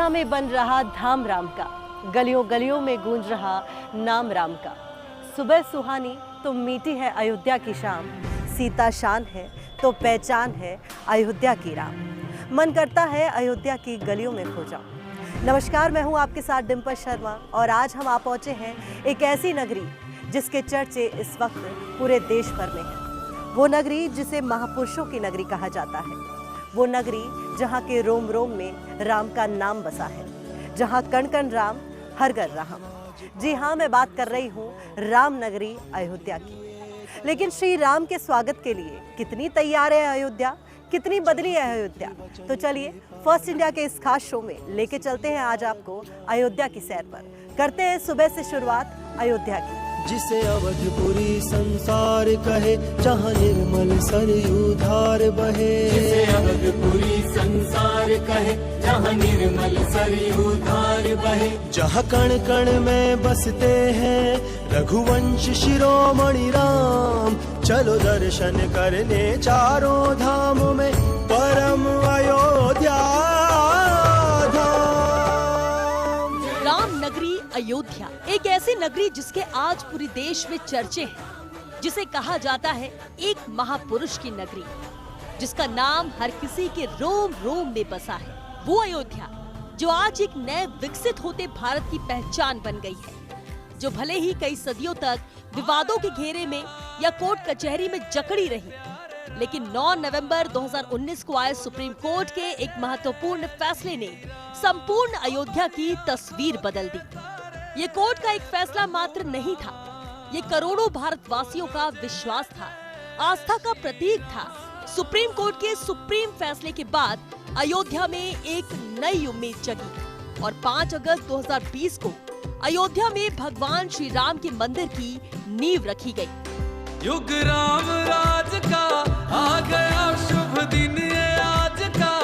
अयोध्या में बन रहा धाम राम का, गलियों गलियों में गूंज रहा नाम राम का। सुबह सुहानी तो मीठी है अयोध्या की शाम, सीता शान है तो पहचान है अयोध्या की राम। मन करता है अयोध्या की गलियों में खो जाऊं। नमस्कार, मैं हूं आपके साथ डिम्पल शर्मा और आज हम आ पहुंचे हैं एक ऐसी नगरी जिसके चर्चे इस वक्त पूरे देश भर में हैं। वो नगरी जिसे महापुरुषों की नगरी कहा जाता है, वो नगरी जहां के रोम रोम में राम का नाम बसा है, जहां कण कण राम हर घर राम। जी हाँ, मैं बात कर रही हूँ राम नगरी अयोध्या की। लेकिन श्री राम के स्वागत के लिए कितनी तैयार है अयोध्या, कितनी बदली है अयोध्या? तो चलिए फर्स्ट इंडिया के इस खास शो में लेके चलते हैं आज आपको अयोध्या की सैर पर। करते हैं सुबह से शुरुआत अयोध्या की। जिसे अवधपुरी संसार कहे, जहाँ निर्मल सरयू धार बहे। जिसे अवधपुरी संसार कहे, जहाँ निर्मल सरयू धार बहे। जहाँ कण कण में बसते हैं रघुवंश शिरोमणि राम। चलो दर्शन करने चारों धाम में परम अयोध्या धाम। राम नगरी अयोध्या एक ऐसी नगरी जिसके आज पूरे देश में चर्चे हैं, जिसे कहा जाता है एक महापुरुष की नगरी, जिसका नाम हर किसी के रोम रोम में बसा है। वो अयोध्या जो आज एक नए विकसित होते भारत की पहचान बन गई है, जो भले ही कई सदियों तक विवादों के घेरे में या कोर्ट कचहरी में जकड़ी रही, लेकिन 9 नवंबर 2019 को आए सुप्रीम कोर्ट के एक महत्वपूर्ण फैसले ने संपूर्ण अयोध्या की तस्वीर बदल दी। ये कोर्ट का एक फैसला मात्र नहीं था, ये करोड़ों भारतवासियों का विश्वास था, आस्था का प्रतीक था। सुप्रीम कोर्ट के सुप्रीम फैसले के बाद अयोध्या में एक नई उम्मीद जगी और 5 अगस्त 2020 को अयोध्या में भगवान श्री राम के मंदिर की नींव रखी गई। युग राम राज का आ गया शुभ दिन, ये आज का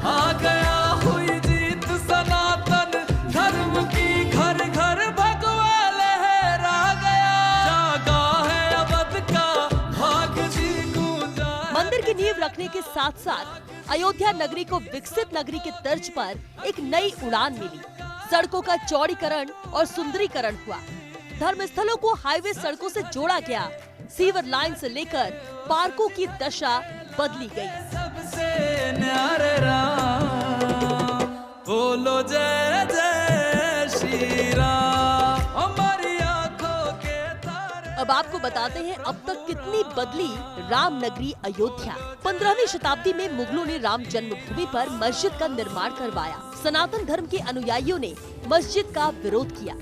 आ गया, हुई जीत सनातन धर्म की, घर घर भगवा लहरा गया, जागा है अवध का भाग जी गूंजा। मंदिर की नींव रखने के साथ साथ अयोध्या नगरी को विकसित नगरी के तर्ज पर एक नई उड़ान मिली। सड़कों का चौड़ीकरण और सुंदरीकरण हुआ, धर्म स्थलों को हाईवे सड़कों से जोड़ा गया, सीवर लाइन से लेकर पार्कों की दशा बदली गई। सबसे न्यारे राम, बोलो जय जय श्री राम, हमारी आंखों के तारे। अब आपको बताते हैं अब तक कितनी बदली राम नगरी अयोध्या। 15वीं शताब्दी में मुगलों ने राम जन्मभूमि पर मस्जिद का निर्माण करवाया। सनातन धर्म के अनुयायियों ने मस्जिद का विरोध किया।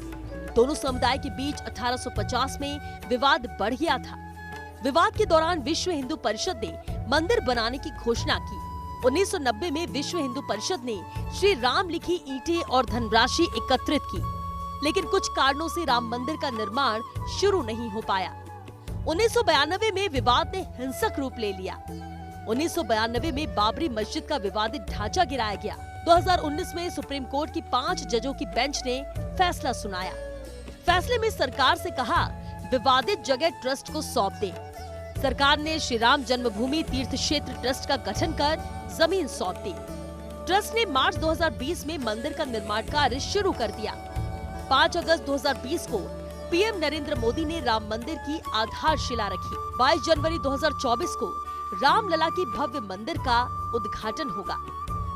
दोनों समुदाय के बीच 1850 में विवाद बढ़ गया था। विवाद के दौरान विश्व हिंदू परिषद ने मंदिर बनाने की घोषणा की। 1990 में विश्व हिंदू परिषद ने श्री राम लिखी ईंटें और धनराशि एकत्रित की, लेकिन कुछ कारणों से राम मंदिर का निर्माण शुरू नहीं हो पाया। 1992 में विवाद ने हिंसक रूप ले लिया। 1992 में बाबरी मस्जिद का विवादित ढांचा गिराया गया। 2019 में सुप्रीम कोर्ट की 5 जजों की बेंच ने फैसला सुनाया। फैसले में सरकार से कहा विवादित जगह ट्रस्ट को सौंप दे। सरकार ने श्री राम जन्मभूमि तीर्थ क्षेत्र ट्रस्ट का गठन कर जमीन सौंप दी। ट्रस्ट ने मार्च 2020 में मंदिर का निर्माण कार्य शुरू कर दिया। 5 अगस्त 2020 को पीएम नरेंद्र मोदी ने राम मंदिर की आधारशिला रखी। 22 जनवरी 2024 को रामलला की भव्य मंदिर का उद्घाटन होगा।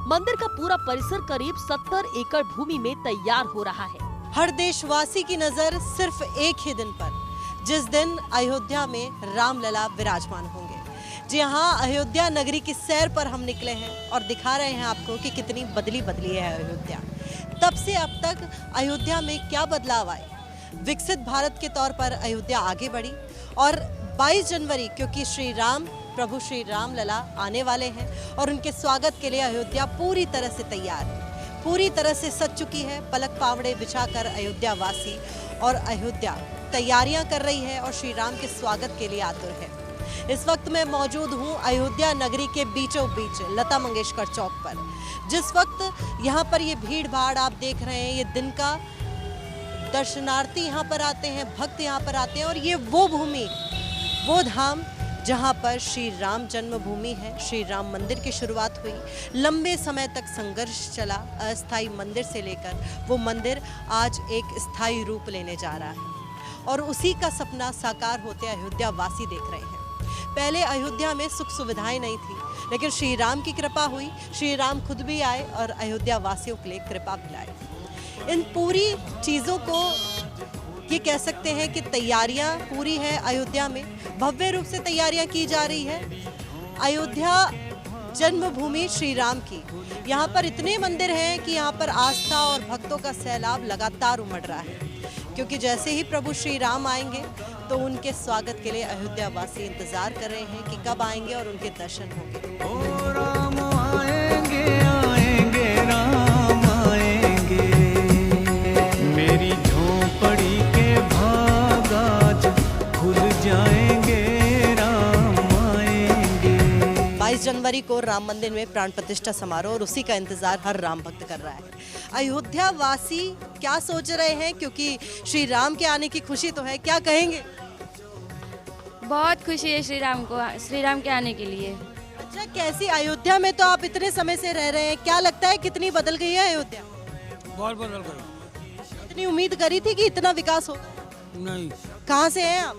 मंदिर का पूरा परिसर करीब 70 एकड़ भूमि में तैयार हो रहा है। हर देशवासी की नजर सिर्फ एक ही दिन पर, जिस दिन अयोध्या में रामलला विराजमान होंगे। जी हाँ, अयोध्या नगरी की सैर पर हम निकले हैं और दिखा रहे हैं आपको कि कितनी बदली है अयोध्या। तब से अब तक अयोध्या में क्या बदलाव आए। विकसित भारत के तौर पर अयोध्या आगे बढ़ी और 22 जनवरी क्योंकि प्रभु श्री राम लला आने वाले हैं और उनके स्वागत के लिए अयोध्या पूरी तरह से तैयार है, पूरी तरह से सज चुकी है। पलक पावड़े बिछाकर अयोध्या वासी और अयोध्या तैयारियां कर रही है और श्री राम के स्वागत के लिए आतुर है। इस वक्त मैं मौजूद हूं अयोध्या नगरी के बीचों बीच लता मंगेशकर चौक पर। जिस वक्त यहाँ पर ये भीड़ भाड़ आप देख रहे हैं, ये दिन का दर्शनार्थी यहाँ पर आते हैं, भक्त यहाँ पर आते हैं और ये वो भूमि, वो धाम जहाँ पर श्री राम जन्मभूमि है, श्री राम मंदिर की शुरुआत हुई। लंबे समय तक संघर्ष चला, अस्थायी मंदिर से लेकर वो मंदिर आज एक स्थायी रूप लेने जा रहा है और उसी का सपना साकार होते अयोध्या वासी देख रहे हैं। पहले अयोध्या में सुख सुविधाएं नहीं थी, लेकिन श्री राम की कृपा हुई, श्री राम खुद भी आए और अयोध्या वासियों के लिए कृपा भिलाई। इन पूरी चीज़ों को ये कह सकते हैं कि तैयारियां पूरी है। अयोध्या में भव्य रूप से तैयारियां की जा रही है। अयोध्या जन्मभूमि श्री राम की, यहाँ पर इतने मंदिर हैं कि यहाँ पर आस्था और भक्तों का सैलाब लगातार उमड़ रहा है, क्योंकि जैसे ही प्रभु श्री राम आएंगे तो उनके स्वागत के लिए अयोध्या वासी इंतजार कर रहे हैं कि कब आएंगे और उनके दर्शन होंगे। ओ राम आएंगे आएंगे राम आएंगे, मेरी झोपड़ी के भाग आज खुल जाएंगे, राम आएंगे। 22 जनवरी को राम मंदिर में प्राण प्रतिष्ठा समारोह और उसी का इंतजार हर राम भक्त कर रहा है। अयोध्या वासी क्या सोच रहे हैं, क्योंकि श्री राम के आने की खुशी तो है, क्या कहेंगे? बहुत खुशी है श्री राम के आने के लिए। अच्छा, कैसी अयोध्या में तो आप इतने समय से रह रहे हैं, क्या लगता है कितनी बदल गई है अयोध्या? बहुत बदल गई। इतनी उम्मीद करी थी कि इतना विकास होगा? नहीं, कहाँ से हैं आप?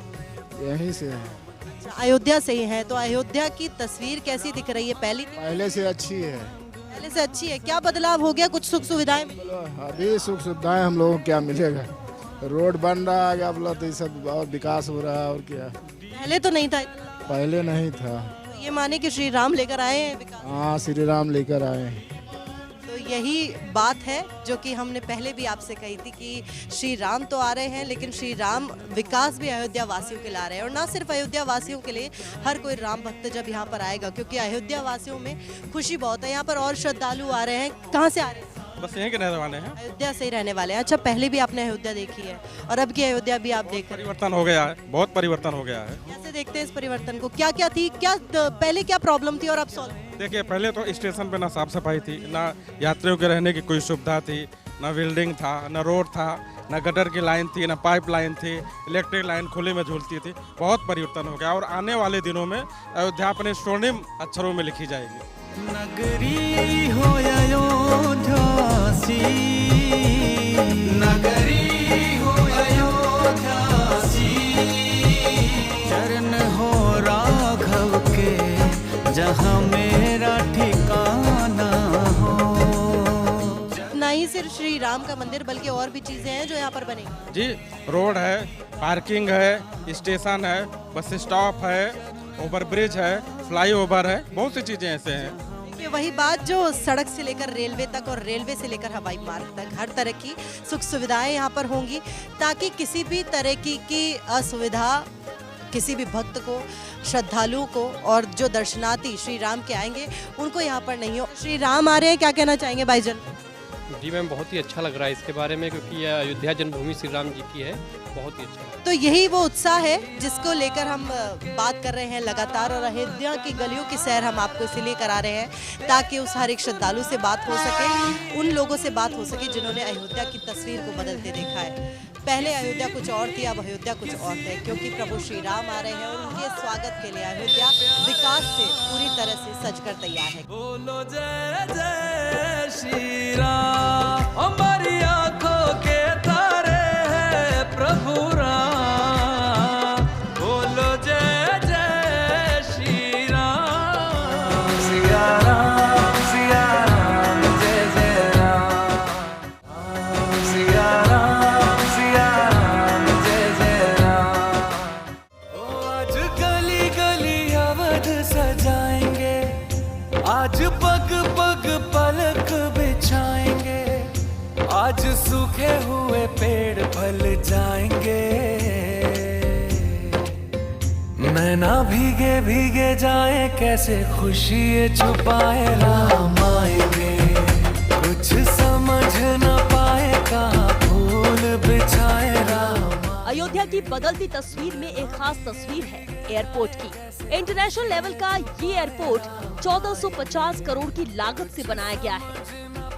यहीं से है। अच्छा, अयोध्या से ही हैं, तो अयोध्या की तस्वीर कैसी दिख रही है? पहले से अच्छी है। पहले से अच्छी है। क्या बदलाव हो गया? कुछ सुख सुविधाएं मिली? अभी सुख सुविधाएं हम लोगों को क्या मिलेगा, रोड बन रहा है, क्या बोला, तो ये सब और विकास हो रहा है और क्या। पहले तो नहीं था इतना। पहले नहीं था। तो ये माने कि श्री राम लेकर आए हैं विकास। हाँ, श्री राम लेकर आए हैं। तो यही बात है जो कि हमने पहले भी आपसे कही थी कि श्री राम तो आ रहे हैं, लेकिन श्री राम विकास भी अयोध्या वासियों के ला रहे हैं। और ना सिर्फ अयोध्या वासियों के लिए, हर कोई राम भक्त जब यहाँ पर आएगा, क्योंकि अयोध्या वासियों में खुशी बहुत है। यहाँ पर और श्रद्धालु आ रहे हैं। कहाँ से आ रहे हैं? बस यहीं के रहने वाले हैं। अयोध्या से ही रहने वाले हैं। अच्छा, पहले भी आपने अयोध्या देखी है और अब की अयोध्या भी आप देख रहे हैं। परिवर्तन हो गया है, बहुत परिवर्तन हो गया है। कैसे देखते हैं इस परिवर्तन को? क्या क्या थी, क्या पहले क्या प्रॉब्लम थी और अब सॉल्व? देखिए, पहले तो स्टेशन पे ना साफ सफाई थी, ना यात्रियों के रहने की कोई सुविधा थी, ना बिल्डिंग था, ना रोड था, ना गटर की लाइन थी, ना पाइप लाइन थी, इलेक्ट्रिक लाइन खुले में झूलती थी। बहुत परिवर्तन हो गया और आने वाले दिनों में अयोध्या अपने स्वर्णिम अक्षरों में लिखी जाएगी। नगरी हो अयोध्या सी, नगरी हो अयोध्या सी, चरण हो राघव के जहाँ मेरा ठिकाना हो। ना ही सिर्फ श्री राम का मंदिर, बल्कि और भी चीजें हैं जो यहाँ पर बनेंगी। जी, रोड है, पार्किंग है, स्टेशन है, बस स्टॉप है, ओवर ब्रिज है, फ्लाईओवर है, बहुत सी चीजें ऐसे हैं। ये वही बात जो सड़क से लेकर रेलवे तक और रेलवे से लेकर हवाई मार्ग तक हर तरह की सुख सुविधाएं यहाँ पर होंगी, ताकि किसी भी तरह की असुविधा किसी भी भक्त को, श्रद्धालुओं को और जो दर्शनार्थी श्री राम के आएंगे उनको यहाँ पर नहीं हो। श्री राम आ रहे हैं, क्या कहना चाहेंगे भाईजान? जी मैम, बहुत ही अच्छा लग रहा है इसके बारे में, क्योंकि यह अयोध्या जन्मभूमि श्री राम जी की है। बहुत ही अच्छा। तो यही वो उत्साह है जिसको लेकर हम बात कर रहे हैं लगातार, और अयोध्या की गलियों की सैर हम आपको इसीलिए करा रहे हैं ताकि उस हर एक श्रद्धालु से बात हो सके, उन लोगों से बात हो सके जिन्होंने अयोध्या की तस्वीर को बदलते देखा है। पहले अयोध्या कुछ और थी, अब अयोध्या कुछ और है, क्योंकि प्रभु श्री राम आ रहे हैं और उनके स्वागत के लिए अयोध्या विकास से पूरी तरह से सजकर तैयार है। बोलो जय जय श्री राम, हमारी आंखों के तारे हैं प्रभु राम। बोलो जय जय श्री राम, सिया राम सिया राम, जय जय राम, सिया राम सिया राम, जय जय राम। ओ आज गली गली अवध सजाएंगे, आज पग पग पलक बिछाएंगे, आज सूखे हुए पेड़ फल जाएंगे, नैना भीगे भीगे जाए, कैसे खुशी छुपाए, राम आएंगे, कुछ समझ न पाए, कहाँ फूल बिछाए, राम। अयोध्या की बदलती तस्वीर में एक खास तस्वीर है एयरपोर्ट की। इंटरनेशनल लेवल का ये एयरपोर्ट 1450 करोड़ की लागत से बनाया गया है।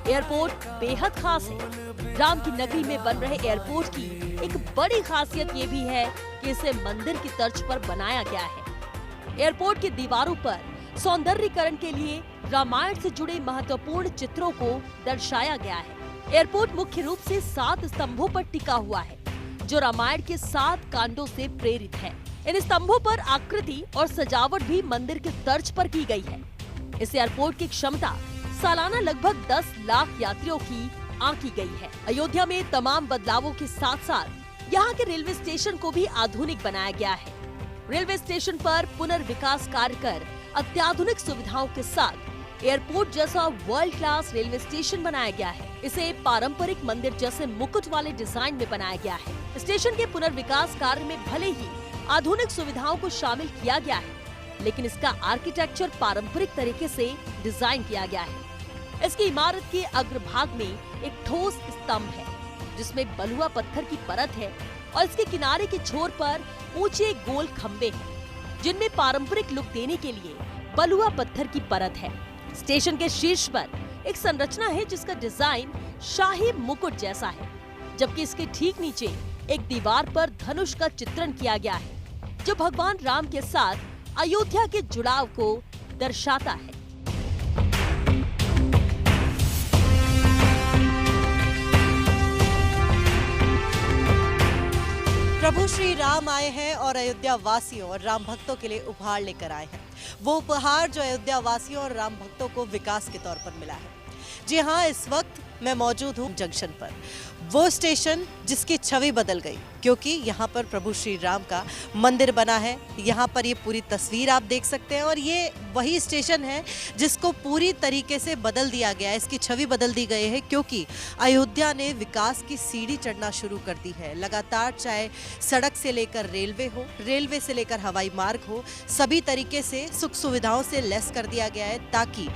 एयरपोर्ट बेहद खास है। राम की नगरी में बन रहे एयरपोर्ट की एक बड़ी खासियत ये भी है कि इसे मंदिर की तर्ज पर बनाया गया है। एयरपोर्ट की दीवारों पर सौंदर्यीकरण के लिए रामायण से जुड़े महत्वपूर्ण चित्रों को दर्शाया गया है। एयरपोर्ट मुख्य रूप से 7 स्तंभों पर टिका हुआ है, जो रामायण के 7 कांडों से प्रेरित है। इन स्तंभों पर आकृति और सजावट भी मंदिर के तर्ज पर की गई है। इस एयरपोर्ट की क्षमता सालाना लगभग 10 लाख यात्रियों की आंकी गई है। अयोध्या में तमाम बदलावों के साथ साथ यहाँ के रेलवे स्टेशन को भी आधुनिक बनाया गया है। रेलवे स्टेशन पर पुनर्विकास कार्य कर अत्याधुनिक सुविधाओं के साथ एयरपोर्ट जैसा वर्ल्ड क्लास रेलवे स्टेशन बनाया गया है। इसे पारंपरिक मंदिर जैसे मुकुट वाले डिजाइन में बनाया गया है। स्टेशन के पुनर्विकास कार्य में भले ही आधुनिक सुविधाओं को शामिल किया गया है, लेकिन इसका आर्किटेक्चर पारंपरिक तरीके से डिजाइन किया गया है। इसकी इमारत के अग्रभाग में एक ठोस स्तंभ है, जिसमें बलुआ पत्थर की परत है और इसके किनारे के छोर पर ऊंचे गोल खंबे हैं, जिनमें पारंपरिक लुक देने के लिए बलुआ पत्थर की परत है। स्टेशन के शीर्ष पर एक संरचना है जिसका डिजाइन शाही मुकुट जैसा है, जबकि इसके ठीक नीचे एक दीवार पर धनुष का चित्रण किया गया है, जो भगवान राम के साथ अयोध्या के जुड़ाव को दर्शाता है। प्रभु श्री राम आए हैं और अयोध्या वासियों और राम भक्तों के लिए उपहार लेकर आए हैं। वो उपहार जो अयोध्या वासियों और राम भक्तों को विकास के तौर पर मिला है। जी हाँ, इस वक्त मैं मौजूद हूँ जंक्शन पर, वो स्टेशन जिसकी छवि बदल गई, क्योंकि यहाँ पर प्रभु श्री राम का मंदिर बना है। यहाँ पर ये पूरी तस्वीर आप देख सकते हैं और ये वही स्टेशन है जिसको पूरी तरीके से बदल दिया गया है। इसकी छवि बदल दी गई है क्योंकि अयोध्या ने विकास की सीढ़ी चढ़ना शुरू कर दी है। लगातार चाहे सड़क से लेकर रेलवे हो, रेलवे से लेकर हवाई मार्ग हो, सभी तरीके से सुख सुविधाओं से लैस कर दिया गया है, ताकि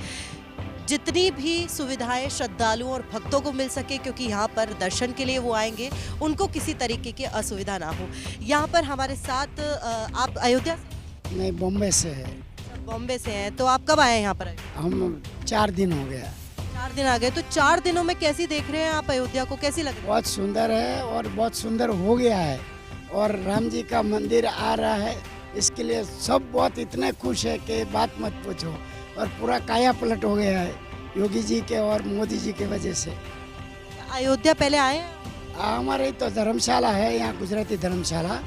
जितनी भी सुविधाएं श्रद्धालुओं और भक्तों को मिल सके, क्योंकि यहाँ पर दर्शन के लिए वो आएंगे, उनको किसी तरीके की असुविधा ना हो। यहाँ पर हमारे साथ आप अयोध्या से? नहीं, बॉम्बे से है। बॉम्बे से हैं, तो आप कब आए हैं यहाँ पर? हम 4 दिन हो गया। 4 दिन आ गए, तो 4 दिनों में कैसी देख रहे हैं आप अयोध्या को, कैसी लग रही है? बहुत सुंदर है और बहुत सुंदर हो गया है, और राम जी का मंदिर आ रहा है, इसके लिए सब बहुत इतने खुश है कि बात मत पूछो। और पूरा काया पलट हो गया है योगी जी के और मोदी जी के वजह से। अयोध्या पहले आए हैं? हमारे तो धर्मशाला है यहाँ, गुजराती धर्मशाला।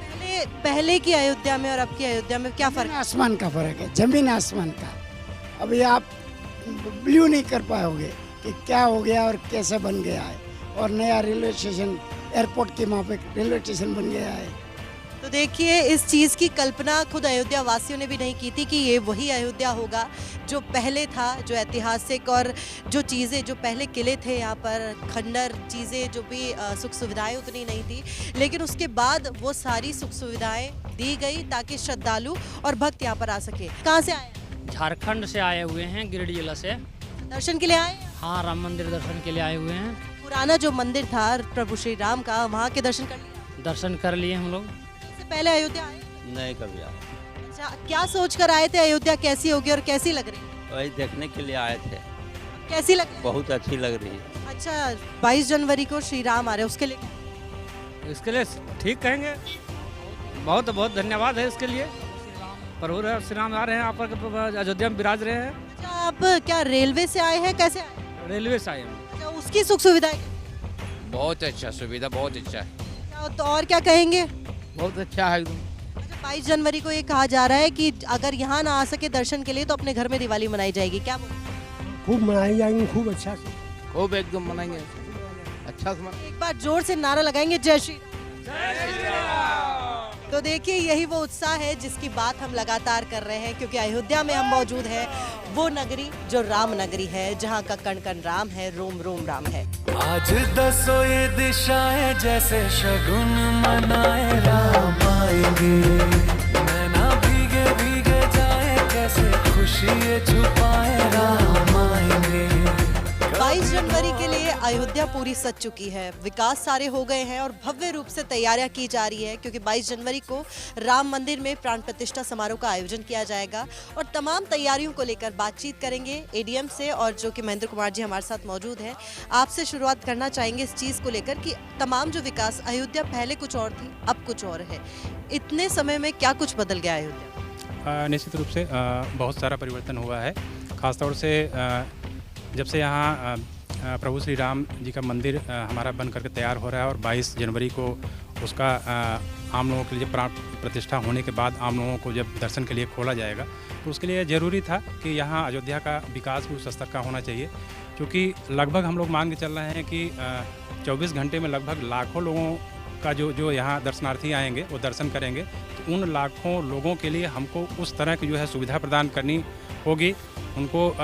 पहले की अयोध्या में और अब की अयोध्या में क्या फर्क? आसमान का फर्क है, जमीन आसमान का। अभी आप बिलीव नहीं कर पाओगे कि क्या हो गया और कैसे बन गया है। और नया रेलवे स्टेशन, एयरपोर्ट के वहाँ पे रेलवे स्टेशन बन गया है। तो देखिए, इस चीज़ की कल्पना खुद अयोध्या वासियों ने भी नहीं की थी कि ये वही अयोध्या होगा जो पहले था, जो ऐतिहासिक और जो चीज़ें, जो पहले किले थे यहाँ पर, खंडर चीज़ें, जो भी सुख सुविधाएं उतनी नहीं थी, लेकिन उसके बाद वो सारी सुख सुविधाएं दी गई ताकि श्रद्धालु और भक्त यहाँ पर आ सके। कहाँ से आए? झारखंड से आए हुए हैं, गिरिडीह जिला से। दर्शन के लिए आए? हाँ, राम मंदिर दर्शन के लिए आए हुए हैं। पुराना जो मंदिर था प्रभु श्री राम का, वहाँ के दर्शन कर लिए? दर्शन कर लिए हम लोग। पहले अयोध्या आए? नहीं, कभी आए। अच्छा, क्या सोच कर आए थे अयोध्या कैसी होगी और कैसी लग रही है? वही देखने के लिए आए थे। कैसी लग रही है? बहुत अच्छी लग रही है। अच्छा, 22 जनवरी को श्री राम आ रहे हैं, उसके लिए? इसके लिए ठीक कहेंगे, बहुत बहुत धन्यवाद है इसके लिए। प्रभु श्री राम आ रहे हैं, आप अयोध्या में विराज रहे हैं। अच्छा, आप क्या रेलवे से आए हैं, कैसे आए? रेलवे से आए हैं। अच्छा, उसकी सुख सुविधाएं? बहुत अच्छा, सुविधा बहुत अच्छा है। तो और क्या कहेंगे? बहुत अच्छा है एकदम। अच्छा, 22 जनवरी को ये कहा जा रहा है कि अगर यहाँ ना आ सके दर्शन के लिए तो अपने घर में दिवाली मनाई जाएगी, क्या? खूब मनाई जाएंगी, खूब अच्छा से, खूब एकदम मनाएंगे, अच्छा से। एक बार जोर से नारा लगाएंगे, जय श्री राम। तो देखिए, यही वो उत्साह है जिसकी बात हम लगातार कर रहे हैं, क्योंकि अयोध्या में हम मौजूद हैं, वो नगरी जो राम नगरी है, जहाँ का कण कण राम है, रोम रोम राम है। आज दसो ये दिशाएं जैसे शगुन मनाए, राम आएंगे। नैना भीगे भीगे जाए, कैसे खुशी ये छुपाए, राम आएंगे। 22 जनवरी के लिए अयोध्या पूरी सज चुकी है, विकास सारे हो गए हैं और भव्य रूप से तैयारियां की जा रही है, क्योंकि 22 जनवरी को राम मंदिर में प्राण प्रतिष्ठा समारोह का आयोजन किया जाएगा। और तमाम तैयारियों को लेकर बातचीत करेंगे एडीएम से, और जो कि महेंद्र कुमार जी हमारे साथ मौजूद हैं। आपसे शुरुआत करना चाहेंगे इस चीज़ को लेकर कि तमाम जो विकास, अयोध्या पहले कुछ और थी, अब कुछ और है, इतने समय में क्या कुछ बदल गया अयोध्या? निश्चित रूप से बहुत सारा परिवर्तन हुआ है। ख़ासतौर से जब से यहाँ प्रभु श्री राम जी का मंदिर हमारा बन करके तैयार हो रहा है और 22 जनवरी को उसका आम लोगों के लिए प्राण प्रतिष्ठा होने के बाद आम लोगों को जब दर्शन के लिए खोला जाएगा, तो उसके लिए ज़रूरी था कि यहाँ अयोध्या का विकास भी उस स्तर का होना चाहिए, क्योंकि लगभग हम लोग मान के चल रहे हैं कि 24 घंटे में लगभग लाखों लोगों का जो यहाँ दर्शनार्थी आएंगे वो दर्शन करेंगे। तो उन लाखों लोगों के लिए हमको उस तरह की जो है सुविधा प्रदान करनी होगी, उनको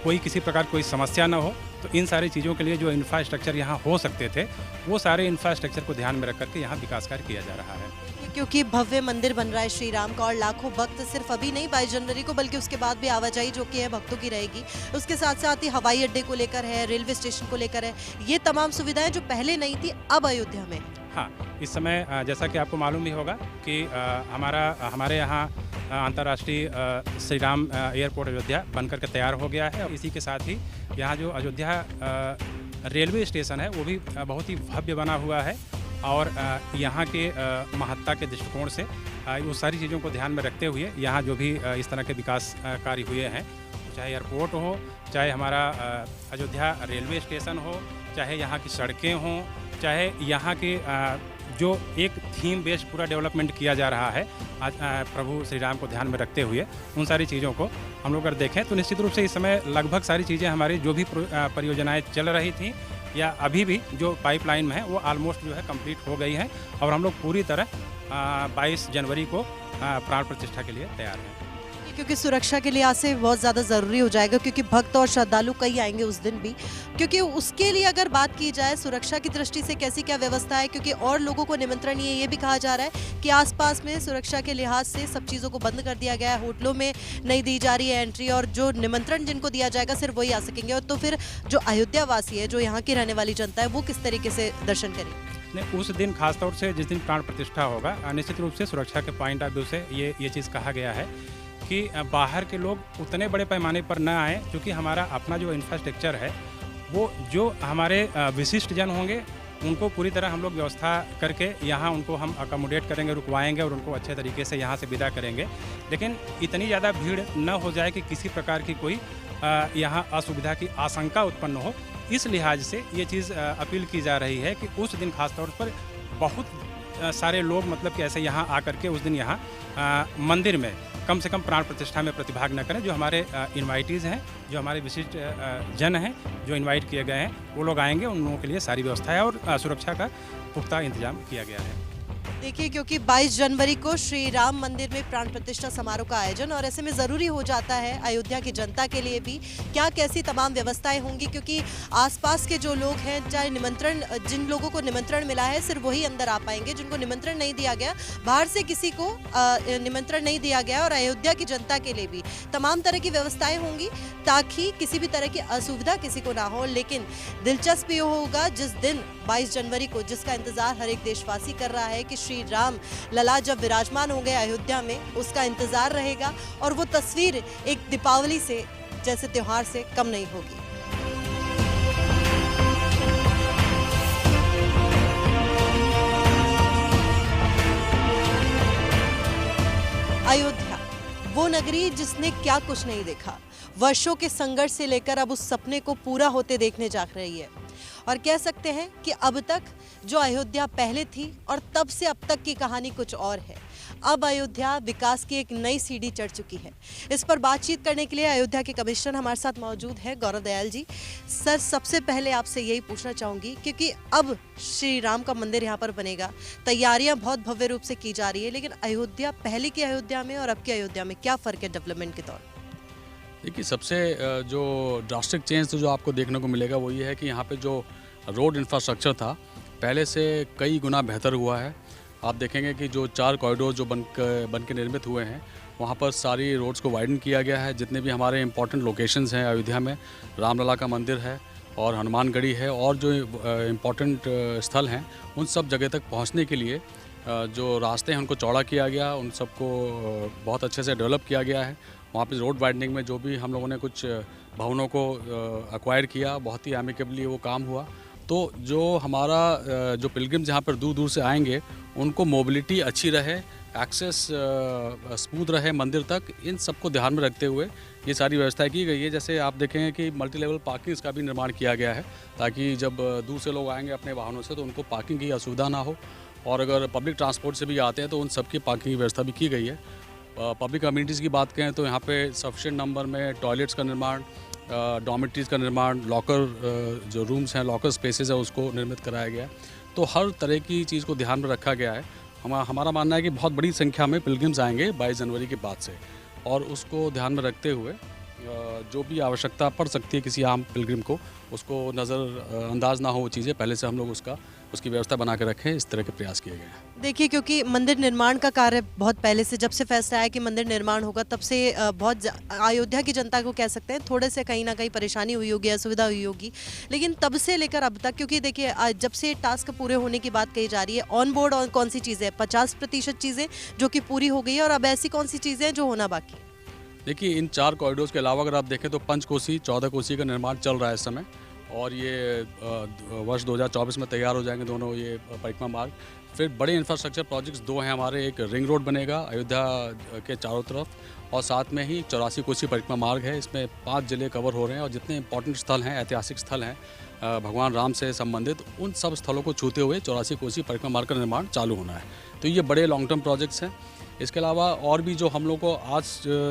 कोई किसी प्रकार कोई समस्या ना हो। तो इन सारी चीज़ों के लिए जो इंफ्रास्ट्रक्चर यहाँ हो सकते थे, वो सारे इंफ्रास्ट्रक्चर को ध्यान में रख करके यहाँ विकास कार्य किया जा रहा है। क्योंकि भव्य मंदिर बन रहा है श्री राम का और लाखों भक्त सिर्फ अभी नहीं 22 जनवरी को बल्कि उसके बाद भी आवाजाही जो कि है भक्तों की रहेगी। उसके साथ साथ ही हवाई अड्डे को लेकर है, रेलवे स्टेशन को लेकर है, ये तमाम सुविधाएं जो पहले नहीं थी अब अयोध्या में। हाँ, इस समय जैसा कि आपको मालूम भी होगा कि हमारे यहाँ अंतर्राष्ट्रीय श्री राम एयरपोर्ट अयोध्या बनकर के तैयार हो गया है। इसी के साथ ही यहाँ जो अयोध्या रेलवे स्टेशन है वो भी बहुत ही भव्य बना हुआ है और यहाँ के महत्ता के दृष्टिकोण से वो सारी चीज़ों को ध्यान में रखते हुए यहाँ जो भी इस तरह के विकास कार्य हुए हैं, चाहे एयरपोर्ट हो, चाहे हमारा अयोध्या रेलवे स्टेशन हो, चाहे यहाँ की सड़कें हों, चाहे यहाँ के जो एक थीम बेस्ड पूरा डेवलपमेंट किया जा रहा है आज प्रभु श्री राम को ध्यान में रखते हुए, उन सारी चीज़ों को हम लोग अगर देखें तो निश्चित रूप से इस समय लगभग सारी चीज़ें हमारी जो भी परियोजनाएं चल रही थी या अभी भी जो पाइपलाइन में है वो ऑलमोस्ट जो है कंप्लीट हो गई हैं और हम लोग पूरी तरह 22 जनवरी को प्राण प्रतिष्ठा के लिए तैयार हैं। क्योंकि सुरक्षा के लिए आज से बहुत ज़्यादा ज़रूरी हो जाएगा, क्योंकि भक्त और श्रद्धालु कई आएंगे उस दिन भी, क्योंकि उसके लिए अगर बात की जाए सुरक्षा की दृष्टि से कैसी क्या व्यवस्था है, क्योंकि और लोगों को निमंत्रण ये भी कहा जा रहा है कि आसपास में सुरक्षा के लिहाज से सब चीज़ों को बंद कर दिया गया है, होटलों में नहीं दी जा रही है एंट्री और जो निमंत्रण जिनको दिया जाएगा सिर्फ वही आ सकेंगे। और तो फिर जो अयोध्या वासी है, जो यहाँ की रहने वाली जनता है, वो किस तरीके से दर्शन करेगी? नहीं, उस दिन खासतौर से जिस दिन प्राण प्रतिष्ठा होगा निश्चित रूप से सुरक्षा के पॉइंट ऑफ व्यू से ये चीज़ कहा गया है कि बाहर के लोग उतने बड़े पैमाने पर न आए, क्योंकि हमारा अपना जो इंफ्रास्ट्रक्चर है वो जो हमारे विशिष्ट जन होंगे उनको पूरी तरह हम लोग व्यवस्था करके यहाँ उनको हम अकोमोडेट करेंगे, रुकवाएंगे और उनको अच्छे तरीके से यहाँ से विदा करेंगे। लेकिन इतनी ज़्यादा भीड़ न हो जाए कि किसी प्रकार की कोई यहाँ असुविधा की आशंका उत्पन्न हो। इस लिहाज से ये चीज़ अपील की जा रही है कि उस दिन खासतौर पर बहुत सारे लोग मतलब कि ऐसे यहाँ आकर के उस दिन यहाँ मंदिर में कम से कम प्राण प्रतिष्ठा में प्रतिभाग न करें। जो हमारे इनवाइटीज़ हैं, जो हमारे विशिष्ट जन हैं जो इनवाइट किए गए हैं, वो लोग आएंगे, उन लोगों के लिए सारी व्यवस्था है और सुरक्षा का पुख्ता इंतजाम किया गया है। देखिए, क्योंकि 22 जनवरी को श्री राम मंदिर में प्राण प्रतिष्ठा समारोह का आयोजन और ऐसे में ज़रूरी हो जाता है अयोध्या की जनता के लिए भी क्या कैसी तमाम व्यवस्थाएं होंगी, क्योंकि आसपास के जो लोग हैं, चाहे निमंत्रण जिन लोगों को निमंत्रण मिला है सिर्फ वही अंदर आ पाएंगे, जिनको निमंत्रण नहीं दिया गया, बाहर से किसी को निमंत्रण नहीं दिया गया। और अयोध्या की जनता के लिए भी तमाम तरह की व्यवस्थाएं होंगी ताकि किसी भी तरह की असुविधा किसी को ना हो। लेकिन दिलचस्प ये होगा जिस दिन 22 जनवरी को, जिसका इंतजार हर एक देशवासी कर रहा है कि श्री राम लला जब विराजमान होंगे अयोध्या में, उसका इंतजार रहेगा और वो तस्वीर एक दीपावली से जैसे त्योहार से कम नहीं होगी। अयोध्या वो नगरी जिसने क्या कुछ नहीं देखा, वर्षों के संघर्ष से लेकर अब उस सपने को पूरा होते देखने जा रही है। और कह सकते हैं कि अब तक जो अयोध्या पहले थी और तब से अब तक की कहानी कुछ और है। अब अयोध्या विकास की एक नई सीढ़ी चढ़ चुकी है। इस पर बातचीत करने के लिए अयोध्या के कमिश्नर हमारे साथ मौजूद है, गौरव दयाल जी। सर, सबसे पहले आपसे यही पूछना चाहूँगी, क्योंकि अब श्री राम का मंदिर यहाँ पर बनेगा, तैयारियाँ बहुत भव्य रूप से की जा रही है, लेकिन अयोध्या पहले की अयोध्या में और अब की अयोध्या में क्या फ़र्क है डेवलपमेंट के दौर? देखिए, सबसे जो ड्रास्टिक चेंज तो जो आपको देखने को मिलेगा वो ये है कि यहाँ पे जो रोड इंफ्रास्ट्रक्चर था पहले से कई गुना बेहतर हुआ है। आप देखेंगे कि जो 4 कॉरिडोर जो बन के निर्मित हुए हैं, वहाँ पर सारी रोड्स को वाइडन किया गया है। जितने भी हमारे इम्पोर्टेंट लोकेशंस हैं अयोध्या में, रामलला का मंदिर है और हनुमानगढ़ी है और जो इम्पोर्टेंट स्थल हैं, उन सब जगह तक पहुँचने के लिए जो रास्ते हैं उनको चौड़ा किया गया, उन सबको बहुत अच्छे से डेवलप किया गया है। वहाँ पे रोड वाइडनिंग में जो भी हम लोगों ने कुछ भवनों को एक्वायर किया, बहुत ही एमिकेबली वो काम हुआ। तो जो हमारा जो पिलग्रिम्स यहाँ पर दूर दूर से आएंगे, उनको मोबिलिटी अच्छी रहे, एक्सेस स्मूथ रहे मंदिर तक, इन सबको ध्यान में रखते हुए ये सारी व्यवस्थाएं की गई है। जैसे आप देखेंगे कि मल्टी लेवल पार्किंग्स का भी निर्माण किया गया है, ताकि जब दूर से लोग आएंगे अपने वाहनों से तो उनको पार्किंग की असुविधा ना हो, और अगर पब्लिक ट्रांसपोर्ट से भी आते हैं तो उन सबकी पार्किंग की व्यवस्था भी की गई है। पब्लिक कम्युनिटीज़ की बात करें तो यहाँ पे सफिशिएंट नंबर में टॉयलेट्स का निर्माण, डॉर्मेट्रीज़ का निर्माण, लॉकर जो रूम्स हैं, लॉकर स्पेसेस है, उसको निर्मित कराया गया है। तो हर तरह की चीज़ को ध्यान में रखा गया है। हमारा मानना है कि बहुत बड़ी संख्या में पिलग्रिम्स आएंगे 22 जनवरी के बाद से, और उसको ध्यान में रखते हुए जो भी आवश्यकता पड़ सकती है किसी आम पिलग्रिम को, उसको नज़रअंदाज ना हो वो चीज़ें, पहले से हम लोग उसकी व्यवस्था बना के रखें। इस तरह के प्रयास किए गए हैं। देखिए, क्योंकि मंदिर निर्माण का कार्य बहुत पहले से, जब से फैसला आया कि मंदिर निर्माण होगा, तब से अयोध्या की जनता को कह सकते हैं थोड़े से कहीं ना कहीं परेशानी हुई होगी, असुविधा हुई होगी, लेकिन तब से लेकर अब तक, क्योंकि देखिए जब से टास्क पूरे होने की बात कही जा रही है, ऑन बोर्ड और कौन सी चीज़ें 50% चीज़ें जो कि पूरी हो गई है, और अब ऐसी कौन सी चीज़ें हैं जो होना बाकी है? देखिए, इन 4 कॉरिडोर्स के अलावा अगर आप देखें तो पंचकोसी 14 कोसी का निर्माण चल रहा है इस समय, और ये वर्ष 2024 में तैयार हो जाएंगे दोनों ये परिक्रमा मार्ग। फिर बड़े इंफ्रास्ट्रक्चर प्रोजेक्ट्स 2 हैं हमारे, एक रिंग रोड बनेगा अयोध्या के चारों तरफ, और साथ में ही 84 कोसी परिक्रमा मार्ग है। इसमें 5 जिले कवर हो रहे हैं, और जितने इंपॉर्टेंट स्थल हैं, ऐतिहासिक स्थल हैं भगवान राम से संबंधित, उन सब स्थलों को छूते हुए 84 कोसी परिक्रमा मार्ग का निर्माण चालू होना है। तो ये बड़े लॉन्ग टर्म प्रोजेक्ट्स हैं। इसके अलावा और भी जो हम लोग को आज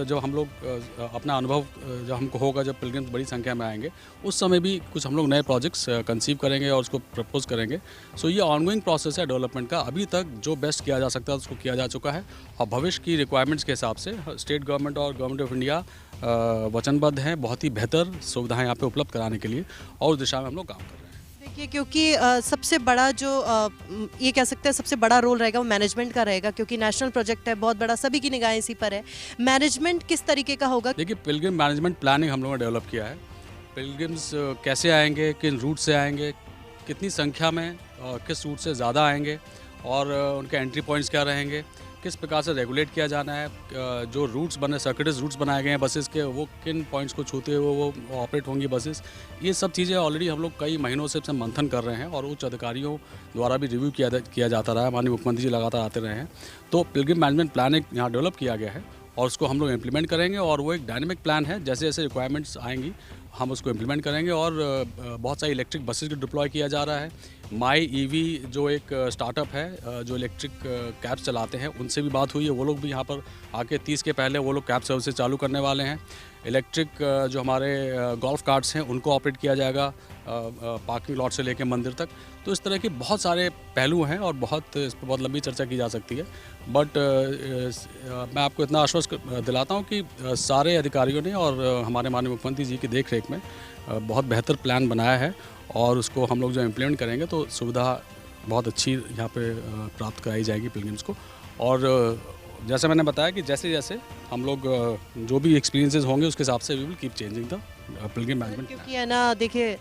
जब हम लोग अपना अनुभव जब हमको होगा, जब पिलग्रिम्स बड़ी संख्या में आएंगे, उस समय भी कुछ हम लोग नए प्रोजेक्ट्स कंसीव करेंगे और उसको प्रपोज करेंगे। सो ये ऑनगोइंग प्रोसेस है डेवलपमेंट का। अभी तक जो बेस्ट किया जा सकता है उसको किया जा चुका है, और भविष्य की रिक्वायरमेंट्स के हिसाब से स्टेट गवर्नमेंट और गवर्नमेंट ऑफ इंडिया वचनबद्ध हैं बहुत ही बेहतर सुविधाएँ यहाँ पर उपलब्ध कराने के लिए, और उस दिशा में हम लोग काम कर रहे हैं। देखिए, क्योंकि सबसे बड़ा जो ये कह सकते हैं सबसे बड़ा रोल रहेगा वो मैनेजमेंट का रहेगा, क्योंकि नेशनल प्रोजेक्ट है, बहुत बड़ा, सभी की निगाहें इसी पर है। मैनेजमेंट किस तरीके का होगा? देखिए, पिलग्रिम मैनेजमेंट प्लानिंग हम लोगों ने डेवलप किया है। पिलग्रिम्स कैसे आएंगे, किन रूट से आएंगे, कितनी संख्या में, किस रूट से ज़्यादा आएंगे, और उनके एंट्री पॉइंट्स क्या रहेंगे, किस प्रकार से रेगुलेट किया जाना है, जो रूट्स बने, सर्किटस रूट्स बनाए गए हैं बसेस के, वो किन पॉइंट्स को छूते हुए वो ऑपरेट होंगी बसेस। ये सब चीज़ें ऑलरेडी हम लोग कई महीनों से मंथन कर रहे हैं, और उच्च अधिकारियों द्वारा भी रिव्यू किया जाता रहा है। माननीय मुख्यमंत्री जी लगातार आते रहे हैं। तो पिलग्रिम मैनेजमेंट प्लान एक यहाँ डेवलप किया गया है, और उसको हम लोग इम्प्लीमेंट करेंगे, और वो एक डायनेमिक प्लान है। जैसे जैसे रिक्वायरमेंट्स आएंगी हम उसको इम्प्लीमेंट करेंगे, और बहुत सारी इलेक्ट्रिक बसेस को डिप्लॉय किया जा रहा है। माई ईवी जो एक स्टार्टअप है जो इलेक्ट्रिक कैब्स चलाते हैं, उनसे भी बात हुई है। वो लोग भी यहाँ पर आके 30 के पहले वो लोग कैब सर्विसेज चालू करने वाले हैं। इलेक्ट्रिक जो हमारे गोल्फ कार्ट्स हैं उनको ऑपरेट किया जाएगा पार्किंग लॉट से लेकर मंदिर तक। तो इस तरह के बहुत सारे पहलू हैं, और इस पर बहुत लंबी चर्चा की जा सकती है। बट मैं आपको इतना आश्वस्त दिलाता हूँ कि सारे अधिकारियों ने और हमारे माननीय मुख्यमंत्री जी की देख रेख में बहुत बेहतर प्लान बनाया है, और उसको हम लोग जो इम्प्लीमेंट करेंगे तो सुविधा बहुत अच्छी यहाँ पे प्राप्त कराई जाएगी पिलग्रिम्स को। और जैसे मैंने बताया कि जैसे जैसे हम लोग जो भी एक्सपीरियंसेस होंगे उसके हिसाब से we will keep changing the pilgrim management. क्योंकि है ना, देखिए,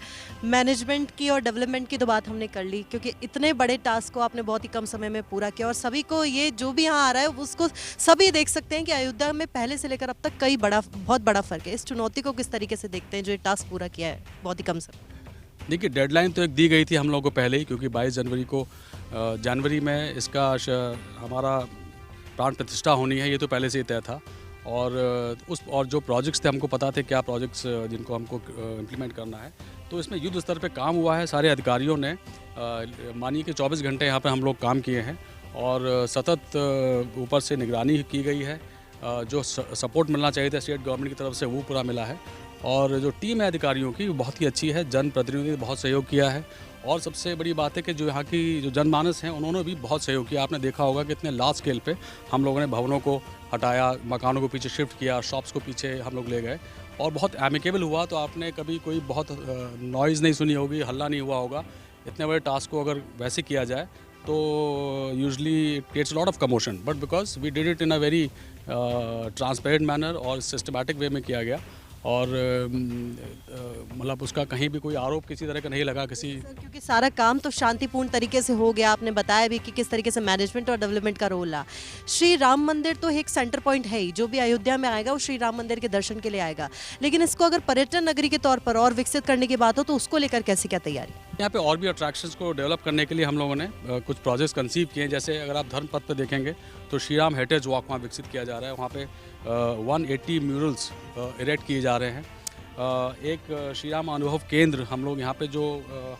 मैनेजमेंट की और डेवलपमेंट की तो बात हमने कर ली, क्योंकि इतने बड़े टास्क को आपने बहुत ही कम समय में पूरा किया, और सभी को ये जो भी यहाँ आ रहा है उसको सभी देख सकते हैं कि अयोध्या में पहले से लेकर अब तक बहुत बड़ा फर्क है। इस चुनौती को किस तरीके से देखते हैं जो ये टास्क पूरा किया है बहुत ही कम समय? देखिए, डेडलाइन तो एक दी गई थी हम लोगों को पहले ही, क्योंकि 22 जनवरी को जनवरी में इसका हमारा प्राण प्रतिष्ठा होनी है, ये तो पहले से ही तय था। और जो प्रोजेक्ट्स थे हमको पता थे क्या प्रोजेक्ट्स जिनको हमको इम्प्लीमेंट करना है। तो इसमें युद्ध स्तर पे काम हुआ है। सारे अधिकारियों ने मानिए कि 24 घंटे यहाँ पे हम लोग काम किए हैं, और सतत ऊपर से निगरानी की गई है। जो सपोर्ट मिलना चाहिए था स्टेट गवर्नमेंट की तरफ से वो पूरा मिला है, और जो टीम है अधिकारियों की वो बहुत ही अच्छी है। जनप्रतिनिधि ने बहुत सहयोग किया है, और सबसे बड़ी बात है कि जो यहाँ की जो जनमानस हैं उन्होंने भी बहुत सहयोग किया। आपने देखा होगा कि इतने लार्ज स्केल पे हम लोगों ने भवनों को हटाया, मकानों को पीछे शिफ्ट किया, शॉप्स को पीछे हम लोग ले गए, और बहुत एमिकेबल हुआ। तो आपने कभी कोई बहुत नॉइज़ नहीं सुनी होगी, हल्ला नहीं हुआ होगा। इतने बड़े टास्क को अगर वैसे किया जाए तो usually it creates lot of commotion, but because we did it in a very transparent manner और सिस्टमैटिक वे में किया गया, और मतलब उसका कहीं भी कोई आरोप किसी तरह का नहीं लगा किसी। क्योंकि सारा काम तो शांतिपूर्ण तरीके से हो गया। आपने बताया भी कि किस तरीके से मैनेजमेंट और डेवलपमेंट का रोल रहा। श्री राम मंदिर तो एक सेंटर पॉइंट है ही, जो भी अयोध्या में आएगा वो श्री राम मंदिर के दर्शन के लिए आएगा, लेकिन इसको अगर पर्यटन नगरी के तौर पर और विकसित करने की बात हो तो उसको लेकर कैसी क्या तैयारी? यहाँ पे और भी अट्रैक्शंस को डेवलप करने के लिए हम लोगों ने कुछ प्रोजेक्ट्स कंसीव किए हैं। जैसे अगर आप धर्मपथ पे देखेंगे तो श्री राम हेरिटेज वॉक वहाँ विकसित किया जा रहा है। वहाँ पे 180 म्यूरल्स इरेक्ट किए जा रहे हैं। एक श्री राम अनुभव केंद्र हम लोग यहाँ पे जो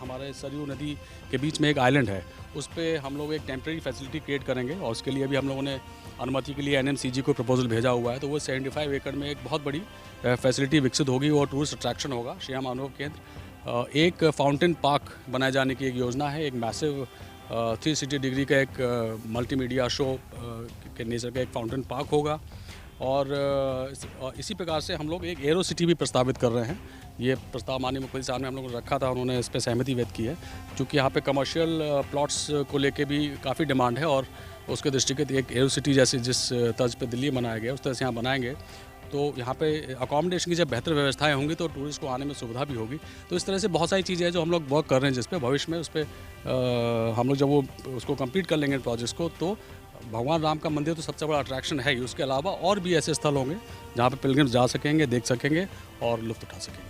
हमारे सरयू नदी के बीच में एक आइलैंड है उस पर हम लोग एक टेम्प्रेरी फैसिलिटी क्रिएट करेंगे और उसके लिए भी हम लोगों ने अनुमति के लिए NMCG को प्रपोजल भेजा हुआ है। तो वो 75 एकड़ में एक बहुत बड़ी फैसिलिटी विकसित होगी और टूरिस्ट अट्रैक्शन होगा श्री राम अनुभव केंद्र। एक फाउंटेन पार्क बनाए जाने की एक योजना है। एक मैसिव 360 डिग्री का एक मल्टीमीडिया शो के नेचर का एक फाउंटेन पार्क होगा। और इसी प्रकार से हम लोग एक एरो सिटी भी प्रस्तावित कर रहे हैं। ये प्रस्ताव माननीय मुख्यमंत्री साहब ने हम लोगों ने रखा था, उन्होंने इस पर सहमति व्यक्त की है। क्योंकि यहाँ पे कमर्शियल प्लॉट्स को लेके भी काफ़ी डिमांड है और उसके दृष्टिगत एक एरो सिटी जैसे जिस तर्ज पे दिल्ली बनाया गया उस तरह से यहाँ बनाएंगे तो यहाँ पे अकोमोडेशन की जब बेहतर व्यवस्थाएं होंगी तो टूरिस्ट को आने में सुविधा भी होगी। तो इस तरह से बहुत सारी चीज़ें हैं जो हम लोग वर्क कर रहे हैं जिस पे भविष्य में उस पर हम लोग जब वो उसको कंप्लीट कर लेंगे प्रोजेक्ट्स को तो भगवान राम का मंदिर तो सबसे बड़ा अट्रैक्शन है ही। उसके अलावा और भी ऐसे स्थल होंगे जहाँ पे पिलग्रिम्स जा सकेंगे, देख सकेंगे और लुत्फ उठा सकेंगे।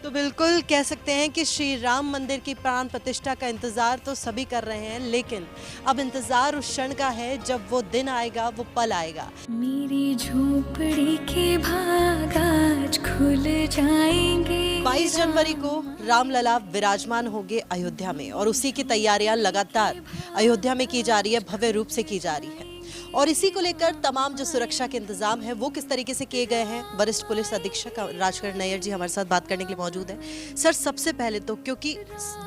तो बिल्कुल कह सकते हैं कि श्री राम मंदिर की प्राण प्रतिष्ठा का इंतज़ार तो सभी कर रहे हैं, लेकिन अब इंतज़ार उस क्षण का है जब वो दिन आएगा, वो पल आएगा। मेरी झोपड़ी के भाग आज खुल जाएंगे। 22 जनवरी को रामलला विराजमान होंगे अयोध्या में और उसी की तैयारियां लगातार अयोध्या में की जा रही है, भव्य रूप से की जा रही है। और इसी को लेकर तमाम जो सुरक्षा के इंतजाम है वो किस तरीके से किए गए हैं, वरिष्ठ पुलिस अधीक्षक राजकरण नैयर जी हमारे साथ बात करने के लिए मौजूद है। सर, सबसे पहले तो क्योंकि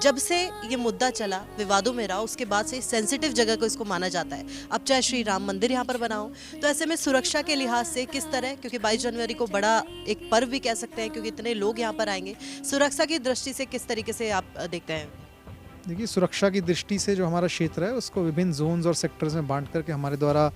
जब से ये मुद्दा चला, विवादों में रहा, उसके बाद से सेंसिटिव जगह को इसको माना जाता है, अब चाहे श्री राम मंदिर यहाँ पर बना हो, तो ऐसे में सुरक्षा के लिहाज से किस तरह, क्योंकि 22 जनवरी को बड़ा एक पर्व भी कह सकते हैं क्योंकि इतने लोग यहाँ पर आएंगे, सुरक्षा की दृष्टि से किस तरीके से आप देखते हैं? देखिए, सुरक्षा की दृष्टि से जो हमारा क्षेत्र है उसको विभिन्न जोन्स और सेक्टर्स में बांट करके हमारे द्वारा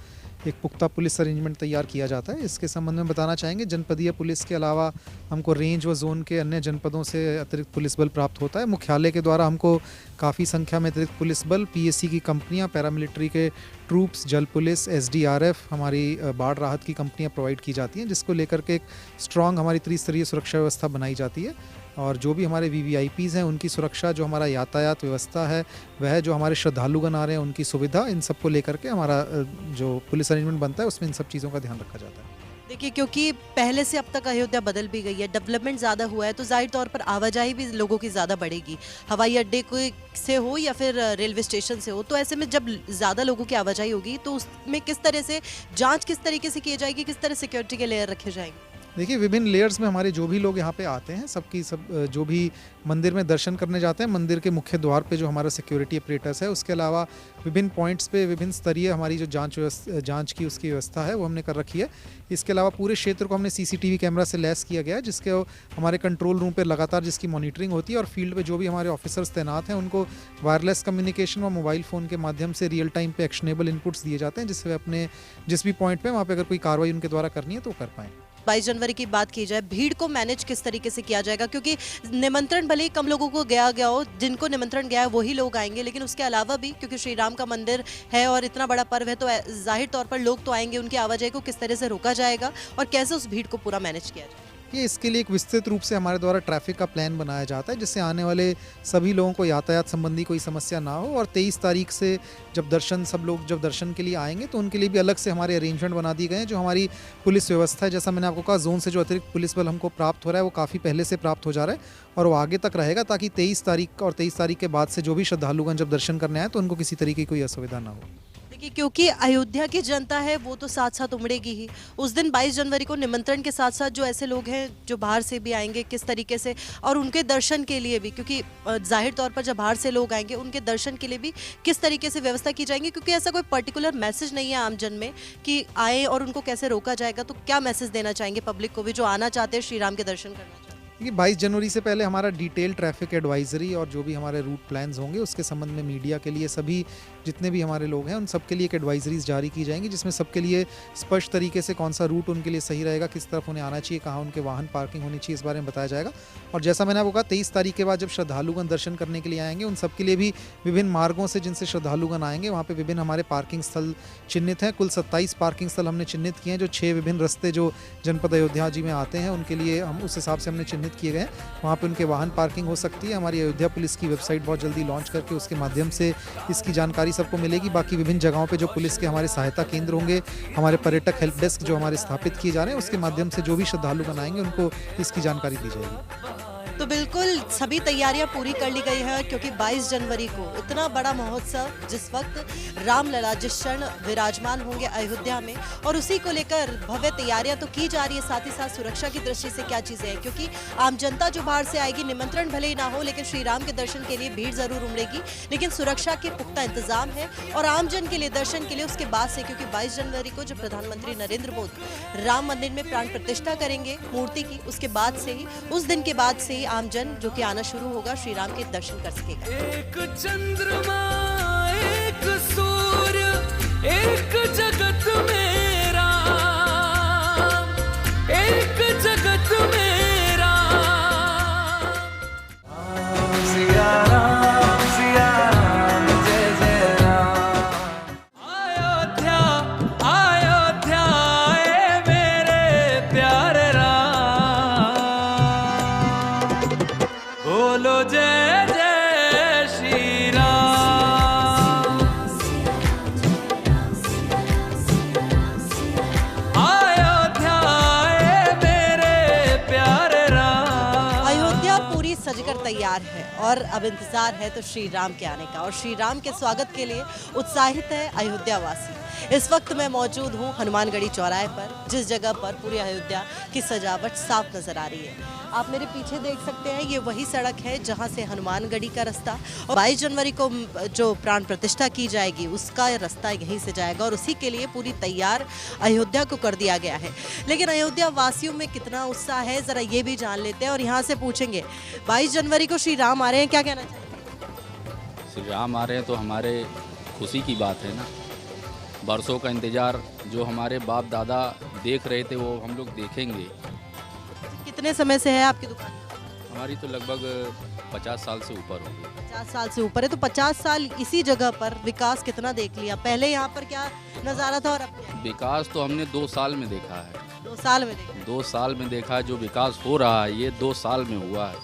एक पुख्ता पुलिस अरेंजमेंट तैयार किया जाता है। इसके संबंध में बताना चाहेंगे, जनपदीय पुलिस के अलावा हमको रेंज व जोन के अन्य जनपदों से अतिरिक्त पुलिस बल प्राप्त होता है। मुख्यालय के द्वारा हमको काफ़ी संख्या में अतिरिक्त पुलिस बल, PSC की कंपनियां, पैरामिलिट्री के ट्रूप्स, जल पुलिस, SDRF, हमारी बाढ़ राहत की कंपनियां प्रोवाइड की जाती हैं, जिसको लेकर के एक स्ट्रॉन्ग हमारी त्रिस्तरीय सुरक्षा व्यवस्था बनाई जाती है। और जो भी हमारे VVIPs हैं उनकी सुरक्षा, जो हमारा यातायात व्यवस्था है वह, जो हमारे श्रद्धालुगण आ रहे हैं उनकी सुविधा, इन सब को लेकर के हमारा जो पुलिस अरेंजमेंट बनता है उसमें इन सब चीज़ों का ध्यान रखा जाता है। देखिए, क्योंकि पहले से अब तक अयोध्या बदल भी गई है, डेवलपमेंट ज़्यादा हुआ है, तो जाहिर तौर पर आवाजाही भी लोगों की ज़्यादा बढ़ेगी, हवाई अड्डे से हो या फिर रेलवे स्टेशन से हो। तो ऐसे में जब ज़्यादा लोगों की आवाजाही होगी तो उसमें किस तरह से जांच किस तरीके से की जाएगी, किस तरह सिक्योरिटी के लेयर रखे जाएंगे? देखिए, विभिन्न लेयर्स में हमारे जो भी लोग यहाँ पे आते हैं, सबकी सब जो भी मंदिर में दर्शन करने जाते हैं, मंदिर के मुख्य द्वार पे जो हमारा सिक्योरिटी ऑपरेटर्स है, उसके अलावा विभिन्न पॉइंट्स पे विभिन्न स्तरीय हमारी जो जांच की उसकी व्यवस्था है वो हमने कर रखी है। इसके अलावा पूरे क्षेत्र को हमने CCTV कैमरा से लैस किया गया है, जिसके हमारे कंट्रोल रूम पर लगातार जिसकी मॉनिटरिंग होती है और फील्ड पर जो भी हमारे ऑफिसर्स तैनात हैं उनको वायरलेस कम्युनिकेशन व मोबाइल फ़ोन के माध्यम से रियल टाइम पे एक्शनेबल इनपुट्स दिए जाते हैं, जिससे वे अपने जिस भी पॉइंट पर वहाँ पर अगर कोई कार्रवाई उनके द्वारा करनी है तो कर पाएँ। 22 जनवरी की बात की जाए, भीड़ को मैनेज किस तरीके से किया जाएगा? क्योंकि निमंत्रण भले ही कम लोगों को गया हो, जिनको निमंत्रण गया है वही लोग आएंगे, लेकिन उसके अलावा भी क्योंकि श्री राम का मंदिर है और इतना बड़ा पर्व है तो जाहिर तौर पर लोग तो आएंगे, उनकी आवाजाही को किस तरह से रोका जाएगा और कैसे उस भीड़ को पूरा मैनेज किया जाए? ये इसके लिए एक विस्तृत रूप से हमारे द्वारा ट्रैफिक का प्लान बनाया जाता है, जिससे आने वाले सभी लोगों को यातायात संबंधी कोई समस्या ना हो। और 23 तारीख से जब सब लोग जब दर्शन के लिए आएंगे तो उनके लिए भी अलग से हमारे अरेंजमेंट बना दिए गए हैं। जो हमारी पुलिस व्यवस्था है, जैसा मैंने आपको कहा, जोन से जो अतिरिक्त पुलिस बल हमको प्राप्त हो रहा है वो काफ़ी पहले से प्राप्त हो जा रहा है और वो आगे तक रहेगा, ताकि 23 तारीख और 23 तारीख के बाद से जो भी श्रद्धालुगण जब दर्शन करने आए तो उनको किसी तरीके की कोई असुविधा ना हो। देखिए, क्योंकि अयोध्या की जनता है वो तो साथ साथ उमड़ेगी ही। उस दिन 22 जनवरी को निमंत्रण के साथ साथ जो ऐसे लोग हैं जो बाहर से भी आएंगे, किस तरीके से, और उनके दर्शन के लिए भी, क्योंकि जाहिर तौर पर जब बाहर से लोग आएंगे उनके दर्शन के लिए भी किस तरीके से व्यवस्था की जाएगी? क्योंकि ऐसा कोई पर्टिकुलर मैसेज नहीं है आमजन में कि आए और उनको कैसे रोका जाएगा, तो क्या मैसेज देना चाहेंगे पब्लिक को भी जो आना चाहते हैं, श्री राम के दर्शन करना चाहते हैं? देखिए, 22 जनवरी से पहले हमारा डिटेल ट्रैफिक एडवाइजरी और जो भी हमारे रूट प्लान्स होंगे उसके संबंध में मीडिया के लिए सभी जितने भी हमारे लोग हैं उन सब के लिए एक एडवाइजरीज जारी की जाएंगी, जिसमें सबके लिए स्पष्ट तरीके से कौन सा रूट उनके लिए सही रहेगा, किस तरफ उन्हें आना चाहिए, कहाँ उनके वाहन पार्किंग होनी चाहिए, इस बारे में बताया जाएगा। और जैसा मैंने आपको कहा, 23 तारीख के बाद जब श्रद्धालुगण दर्शन करने के लिए आएंगे उन सब के लिए भी विभिन्न मार्गों से जिनसे श्रद्धालुगण आएंगे वहाँ पर विभिन्न हमारे पार्किंग स्थल चिन्हित हैं। कुल 27 पार्किंग स्थल हमने चिन्हित किए हैं, जो 6 विभिन्न रस्ते जो जनपद अयोध्या जी में आते हैं उनके लिए हम उस हिसाब से हमने चिन्हित चिन्हित किए गए हैं, वहाँ पे उनके वाहन पार्किंग हो सकती है। हमारी अयोध्या पुलिस की वेबसाइट बहुत जल्दी लॉन्च करके उसके माध्यम से इसकी जानकारी सबको मिलेगी। बाकी विभिन्न जगहों पे जो पुलिस के हमारे सहायता केंद्र होंगे, हमारे पर्यटक हेल्प डेस्क जो हमारे स्थापित किए जा रहे हैं, उसके माध्यम से जो भी श्रद्धालु बनाएंगे उनको इसकी जानकारी दी जाएगी। तो बिल्कुल सभी तैयारियां पूरी कर ली गई है, क्योंकि 22 जनवरी को इतना बड़ा महोत्सव, जिस वक्त रामलला जिस क्षण विराजमान होंगे अयोध्या में, और उसी को लेकर भव्य तैयारियां तो की जा रही है। साथ ही साथ सुरक्षा की दृष्टि से क्या चीज़ें हैं, क्योंकि आम जनता जो बाहर से आएगी, निमंत्रण भले ही ना हो, लेकिन श्री राम के दर्शन के लिए भीड़ जरूर उमड़ेगी, लेकिन सुरक्षा के पुख्ता इंतजाम है। और आमजन के लिए दर्शन के लिए उसके बाद से, क्योंकि 22 जनवरी को जब प्रधानमंत्री नरेंद्र मोदी राम मंदिर में प्राण प्रतिष्ठा करेंगे मूर्ति की, उसके बाद से ही, उस दिन के बाद से ही आमजन जो कि आना शुरू होगा, श्री राम के दर्शन कर सकेगा। एक चंद्रमा एक सूर्य एक जगत मेरा, एक जगत मेरा। सिया राम जय जय राम। अयोध्या अयोध्या ए मेरे प्यारे राम, बोलो जय जय श्री राम। अयोध्या ए मेरे प्यारे राम। अयोध्या पूरी सजकर तैयार है और अब इंतजार है तो श्री राम के आने का, और श्री राम के स्वागत के लिए उत्साहित है अयोध्या वासी। इस वक्त मैं मौजूद हूँ हनुमानगढ़ी चौराहे पर, जिस जगह पर पूरी अयोध्या की सजावट साफ नजर आ रही है। आप मेरे पीछे देख सकते हैं, ये वही सड़क है जहाँ से हनुमानगढ़ी का रास्ता, और 22 जनवरी को जो प्राण प्रतिष्ठा की जाएगी उसका रास्ता यहीं से जाएगा, और उसी के लिए पूरी तैयार अयोध्या को कर दिया गया है। लेकिन अयोध्या वासियों में कितना उत्साह है, ज़रा ये भी जान लेते हैं और यहाँ से पूछेंगे। 22 जनवरी को श्री राम आ रहे हैं, क्या कहना चाहिए? श्री राम आ रहे हैं तो हमारे खुशी की बात है ना। बरसों का इंतज़ार जो हमारे बाप दादा देख रहे थे, वो हम लोग देखेंगे। कितने समय से है आपकी दुकान? हमारी तो लगभग 50 साल से ऊपर होगी। 50 साल से ऊपर है, तो 50 साल इसी जगह पर विकास कितना देख लिया? पहले यहाँ पर क्या नज़ारा था और अब क्या? विकास तो हमने 2 साल में देखा है। 2 साल में देखा? 2 साल में देखा है। जो विकास हो रहा है ये 2 साल में हुआ है।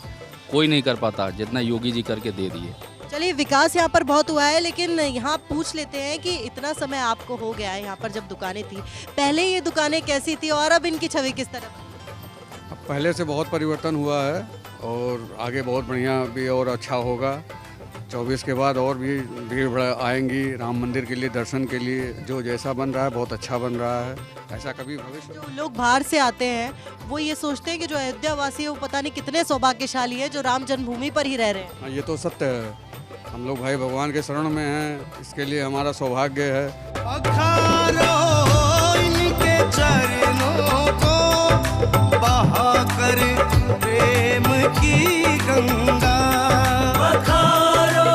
कोई नहीं कर पाता जितना योगी जी करके दे दिए। चलिए, विकास यहाँ पर बहुत हुआ है, लेकिन यहाँ पूछ लेते हैं कि इतना समय आपको हो गया है यहाँ पर जब दुकानें थी, पहले ये दुकानें कैसी थी और अब इनकी छवि किस तरह? पहले से बहुत परिवर्तन हुआ है और आगे बहुत बढ़िया भी और अच्छा होगा। 24 के बाद और भी भीड़ आएंगी राम मंदिर के लिए, दर्शन के लिए। जो जैसा बन रहा है बहुत अच्छा बन रहा है, ऐसा कभी भविष्य। जो लोग बाहर से आते हैं वो ये सोचते हैं कि जो अयोध्या वासी है वो पता नहीं कितने सौभाग्यशाली है जो राम जन्मभूमि पर ही रह रहे हैं। हाँ, ये तो सत्य है। हम लोग भाई भगवान के शरण में हैं, इसके लिए हमारा सौभाग्य है। इनके चरणों को बहाकर प्रेम की गंगा, पखारो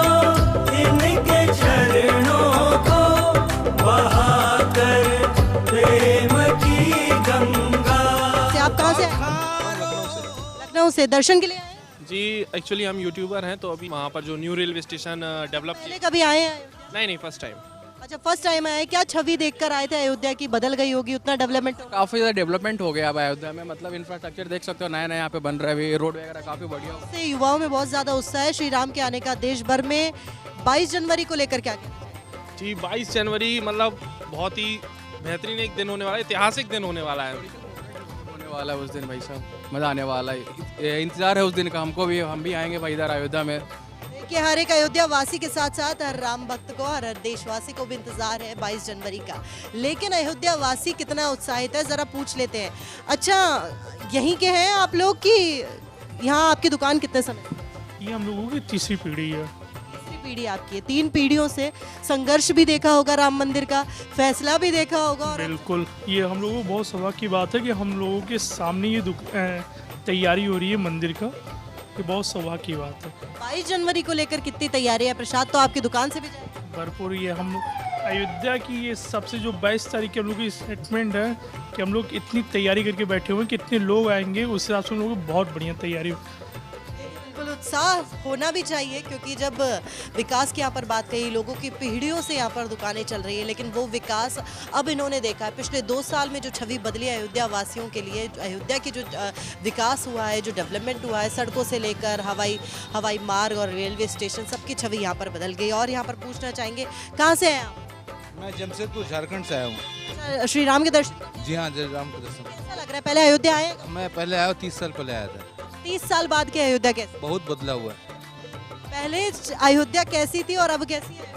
इनके चरणों को बहाकर प्रेम की गंगा। आप कहाँ से? लखनऊ से दर्शन के लिए आए? जी, एक्चुअली हम यूट्यूबर हैं, तो अभी वहाँ पर जो न्यू रेलवे स्टेशन डेवलप पहले कभी आए हैं? नहीं, फर्स्ट टाइम। अच्छा, फर्स्ट टाइम आए। क्या छवि देखकर आए थे अयोध्या की? बदल गई होगी, उतना डेवलपमेंट? काफ़ी ज़्यादा डेवलपमेंट हो गया अब अयोध्या में। मतलब इंफ्रास्ट्रक्चर देख सकते हो, नया नया यहाँ पे बन रहा है, रोड वगैरह काफ़ी बढ़िया हो। से युवाओं में बहुत ज़्यादा उत्साह है श्री राम के आने का। देश भर में 22 जनवरी को लेकर क्या कहना चाहिए? जी, 22 जनवरी मतलब बहुत ही बेहतरीन एक दिन होने वाला है, ऐतिहासिक दिन होने वाला है। वाला है उस दिन भाई साहब, मज़ा आने वाला है। इंतज़ार है उस दिन का, हमको भी, हम भी आएंगे भाई इधर अयोध्या में। देखिए, हर एक अयोध्या वासी के साथ साथ हर राम भक्त को, हर देशवासी को भी इंतजार है 22 जनवरी का। लेकिन अयोध्या वासी कितना उत्साहित है, ज़रा पूछ लेते हैं। अच्छा, यहीं के हैं आप लोग कि यहाँ आपकी दुकान कितने समय? ये हम लोगों की तीसरी पीढ़ी है। तीसरी पीढ़ी आपकी है। 3 पीढ़ियों से संघर्ष भी देखा होगा, राम मंदिर का फैसला भी देखा होगा। और बिल्कुल, ये हम लोगों को बहुत सौभाग्य की बात है कि हम लोगों के सामने ये तैयारी हो रही है मंदिर का, ये बहुत सौभाग्य की बात है। 22 जनवरी को लेकर कितनी तैयारी है? प्रसाद तो आपकी दुकान से भी जाए? भरपूर। ये हम अयोध्या की ये सबसे जो 22 तारीख की हम लोग की स्टेटमेंट है कि हम लोग इतनी तैयारी करके बैठे हुए हैं, कितने लोग आएंगे उस हिसाब से हम लोग बहुत बढ़िया तैयारी। बिल्कुल, उत्साह होना भी चाहिए, क्योंकि जब विकास की यहाँ पर बात कही, लोगों की पीढ़ियों से यहाँ पर दुकानें चल रही है, लेकिन वो विकास अब इन्होंने देखा है। पिछले 2 साल में जो छवि बदली है अयोध्या वासियों के लिए, अयोध्या की जो विकास हुआ है, जो डेवलपमेंट हुआ है, सड़कों से लेकर हवाई मार्ग और रेलवे स्टेशन, सबकी छवि यहाँ पर बदल गई। और यहाँ पर पूछना चाहेंगे, कहाँ से हैं आप? मैं जमशेदपुर झारखंड से आया हूँ। श्री राम के दर्शन? जी हाँ, जय राम के दर्शन। कैसा लग रहा है? पहले अयोध्या आए? मैं पहले आया, 30 साल पहले आया था। 30 साल बाद के अयोध्या कैसी? बहुत बदला हुआ है। पहले अयोध्या कैसी थी और अब कैसी है?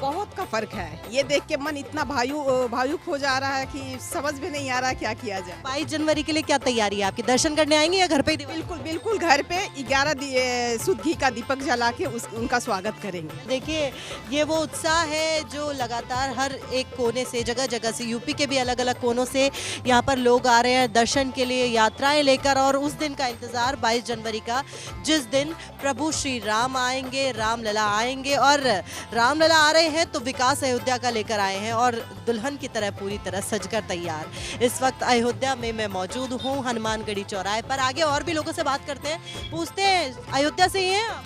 बहुत का फर्क है। ये देख के मन इतना भावुक हो जा रहा है कि समझ में नहीं आ रहा क्या किया जाए। 22 जनवरी के लिए क्या तैयारी है आपकी? दर्शन करने आएंगे या घर पे ही? बिल्कुल घर पे 11 शुद्ध घी का दीपक जला के उनका स्वागत करेंगे। देखिए, ये वो उत्साह है जो लगातार हर एक कोने से, जगह जगह से, यूपी के भी अलग अलग कोनों से यहाँ पर लोग आ रहे हैं दर्शन के लिए, यात्राएं लेकर, और उस दिन का इंतजार 22 जनवरी का, जिस दिन प्रभु श्री राम आएंगे, रामलला आएंगे। और रामलला आ रहे हैं तो विकास अयोध्या का लेकर आए हैं, और दुल्हन की तरह पूरी तरह सजकर तैयार। इस वक्त अयोध्या में मैं मौजूद हूँ, हनुमानगढ़ी चौराहे पर। आगे और भी लोगों से बात करते हैं, पूछते हैं, अयोध्या से ही हैं आप?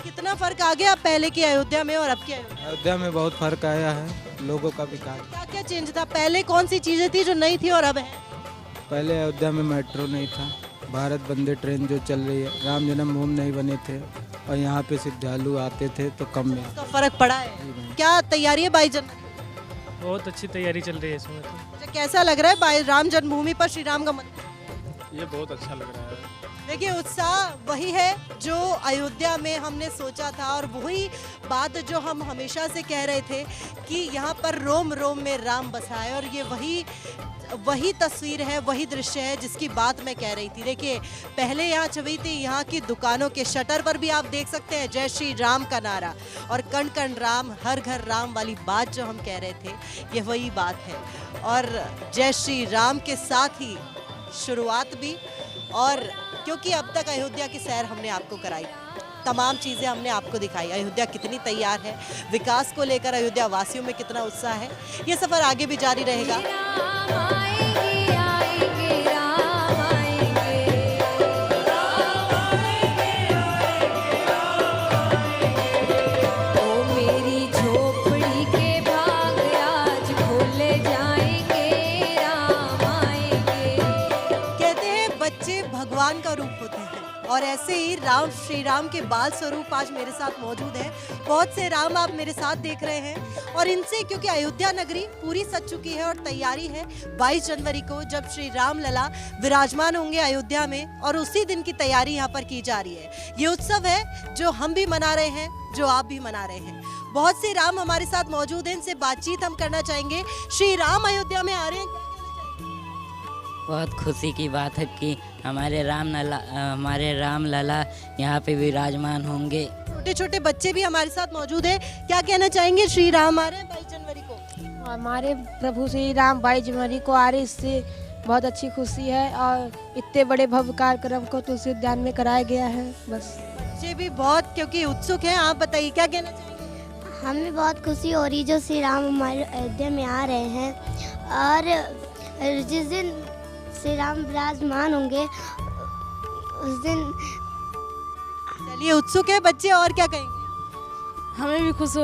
कितना फर्क आ गया पहले की अयोध्या में और अब की अयोध्या में? बहुत फर्क आया है, लोगों का विकास। क्या क्या चेंज था? पहले कौन सी चीजें थी जो नहीं थी और अब है? पहले अयोध्या में मेट्रो नहीं था, भारत वंदे ट्रेन जो चल रही है, राम जन्मभूमि नहीं बने थे, और यहाँ पे श्रद्धालु आते थे तो कम में। तो फर्क पड़ा है। क्या तैयारी है 22 जनवरी? बहुत अच्छी तैयारी चल रही है इसमें तो। अच्छा, कैसा लग रहा है राम जन्मभूमि पर श्री राम का मंदिर? ये बहुत अच्छा लग रहा है। देखिए, उत्साह वही है जो अयोध्या में हमने सोचा था, और वही बात जो हम हमेशा से कह रहे थे कि यहाँ पर रोम रोम में राम बसा है, और ये वही तस्वीर है, वही दृश्य है जिसकी बात मैं कह रही थी। देखिए, पहले यहाँ छवि थी, यहाँ की दुकानों के शटर पर भी आप देख सकते हैं जय श्री राम का नारा, और कण कण राम, हर घर राम वाली बात जो हम कह रहे थे, ये वही बात है। और जय श्री राम के साथ ही शुरुआत भी, और क्योंकि अब तक अयोध्या की सैर हमने आपको कराई, तमाम चीज़ें हमने आपको दिखाई, अयोध्या कितनी तैयार है, विकास को लेकर अयोध्या वासियों में कितना उत्साह है। ये सफ़र आगे भी जारी रहेगा। भगवान का रूप होते हैं, और ऐसे ही श्री राम के बाल स्वरूप आज मेरे साथ मौजूद हैं। बहुत से राम आप मेरे साथ देख रहे हैं, और इनसे, क्योंकि अयोध्या नगरी पूरी सज चुकी है और तैयारी है 22 जनवरी को, जब श्री राम लला विराजमान होंगे अयोध्या में, और उसी दिन की तैयारी यहाँ पर की जा रही है। ये उत्सव है जो हम भी मना रहे हैं, जो आप भी मना रहे हैं। बहुत से राम हमारे साथ मौजूद हैं, इनसे बातचीत हम करना चाहेंगे। श्री राम अयोध्या में आ रहे हैं, बहुत खुशी की बात है कि हमारे राम लला यहाँ पे विराजमान होंगे। छोटे छोटे बच्चे भी हमारे साथ मौजूद हैं, क्या कहना चाहेंगे? श्री राम आ रहे हैं 22 जनवरी को। हमारे प्रभु श्री राम 22 जनवरी को आ रहे, इससे बहुत अच्छी खुशी है, और इतने बड़े भव्य कार्यक्रम को तुलसी उद्यान में कराया गया है। बस बच्चे भी बहुत क्योंकि उत्सुक हैं। आप बताइए, क्या कहना चाहेंगे? हमें बहुत खुशी हो रही जो श्री राम हमारे अयोध्या में आ रहे हैं, और जिस दिन श्री राम विराजमान होंगे उस दिन। चलिए, उत्सुक है बच्चे, और क्या कहेंगे? हमें भी खुशी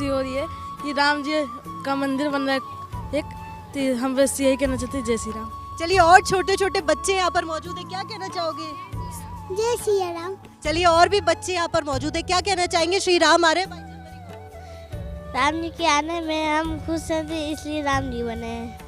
हो रही है कि राम जी का मंदिर बन रहा है एक, तो हम बस यही कहना चाहते हैं, जय श्री राम। चलिए, और छोटे छोटे बच्चे यहाँ पर मौजूद है, क्या कहना चाहोगे? जय श्री राम। चलिए, और भी बच्चे यहाँ पर मौजूद है, क्या कहना चाहेंगे? श्री राम आ रहे हैं 22 जनवरी को। राम जी के आने में हम खुश हैं, इसलिए राम जी बने हैं।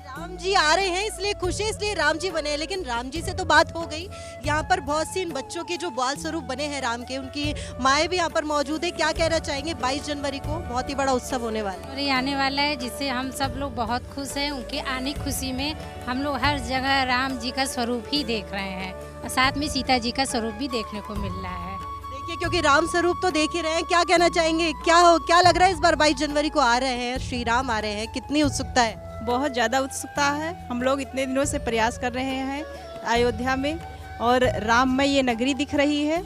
राम जी आ रहे हैं इसलिए खुश है, इसलिए राम जी बने। लेकिन राम जी से तो बात हो गई, यहाँ पर बहुत सी इन बच्चों के जो बाल स्वरूप बने हैं राम के, उनकी माएँ भी यहाँ पर मौजूद है। क्या कहना चाहेंगे? 22 जनवरी को बहुत ही बड़ा उत्सव होने वाला है, आने वाला है, जिससे हम सब लोग बहुत खुश हैं। उनके आने खुशी में हम लोग हर जगह राम जी का स्वरूप ही देख रहे हैं, और साथ में सीता जी का स्वरूप भी देखने को मिल रहा है। देखिए, क्योंकि राम स्वरूप तो देख ही रहे हैं। क्या कहना चाहेंगे? क्या लग रहा है इस बार 22 जनवरी को आ रहे हैं, श्री राम आ रहे हैं, कितनी उत्सुकता है? बहुत ज़्यादा उत्सुकता है। हम लोग इतने दिनों से प्रयास कर रहे हैं अयोध्या में, और राममय ये नगरी दिख रही है,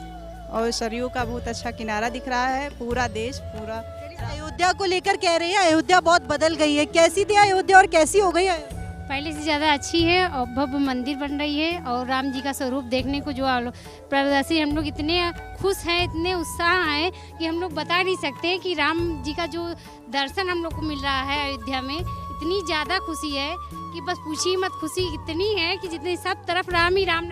और सरयू का बहुत अच्छा किनारा दिख रहा है, पूरा देश पूरा। अयोध्या को लेकर कह रहे हैं, अयोध्या बहुत बदल गई है। कैसी थी अयोध्या और कैसी हो गई? पहले से ज़्यादा अच्छी है और भव्य मंदिर बन रही है और राम जी का स्वरूप देखने को जो प्रदर्शी हम लोग इतने खुश हैं, इतने उत्साह हैं कि हम लोग बता नहीं सकते कि राम जी का जो दर्शन हम लोग को मिल रहा है अयोध्या में, इतनी ज़्यादा खुशी है कि बस पूछिए मत। खुशी इतनी है कि जितने सब तरफ राम ही राम।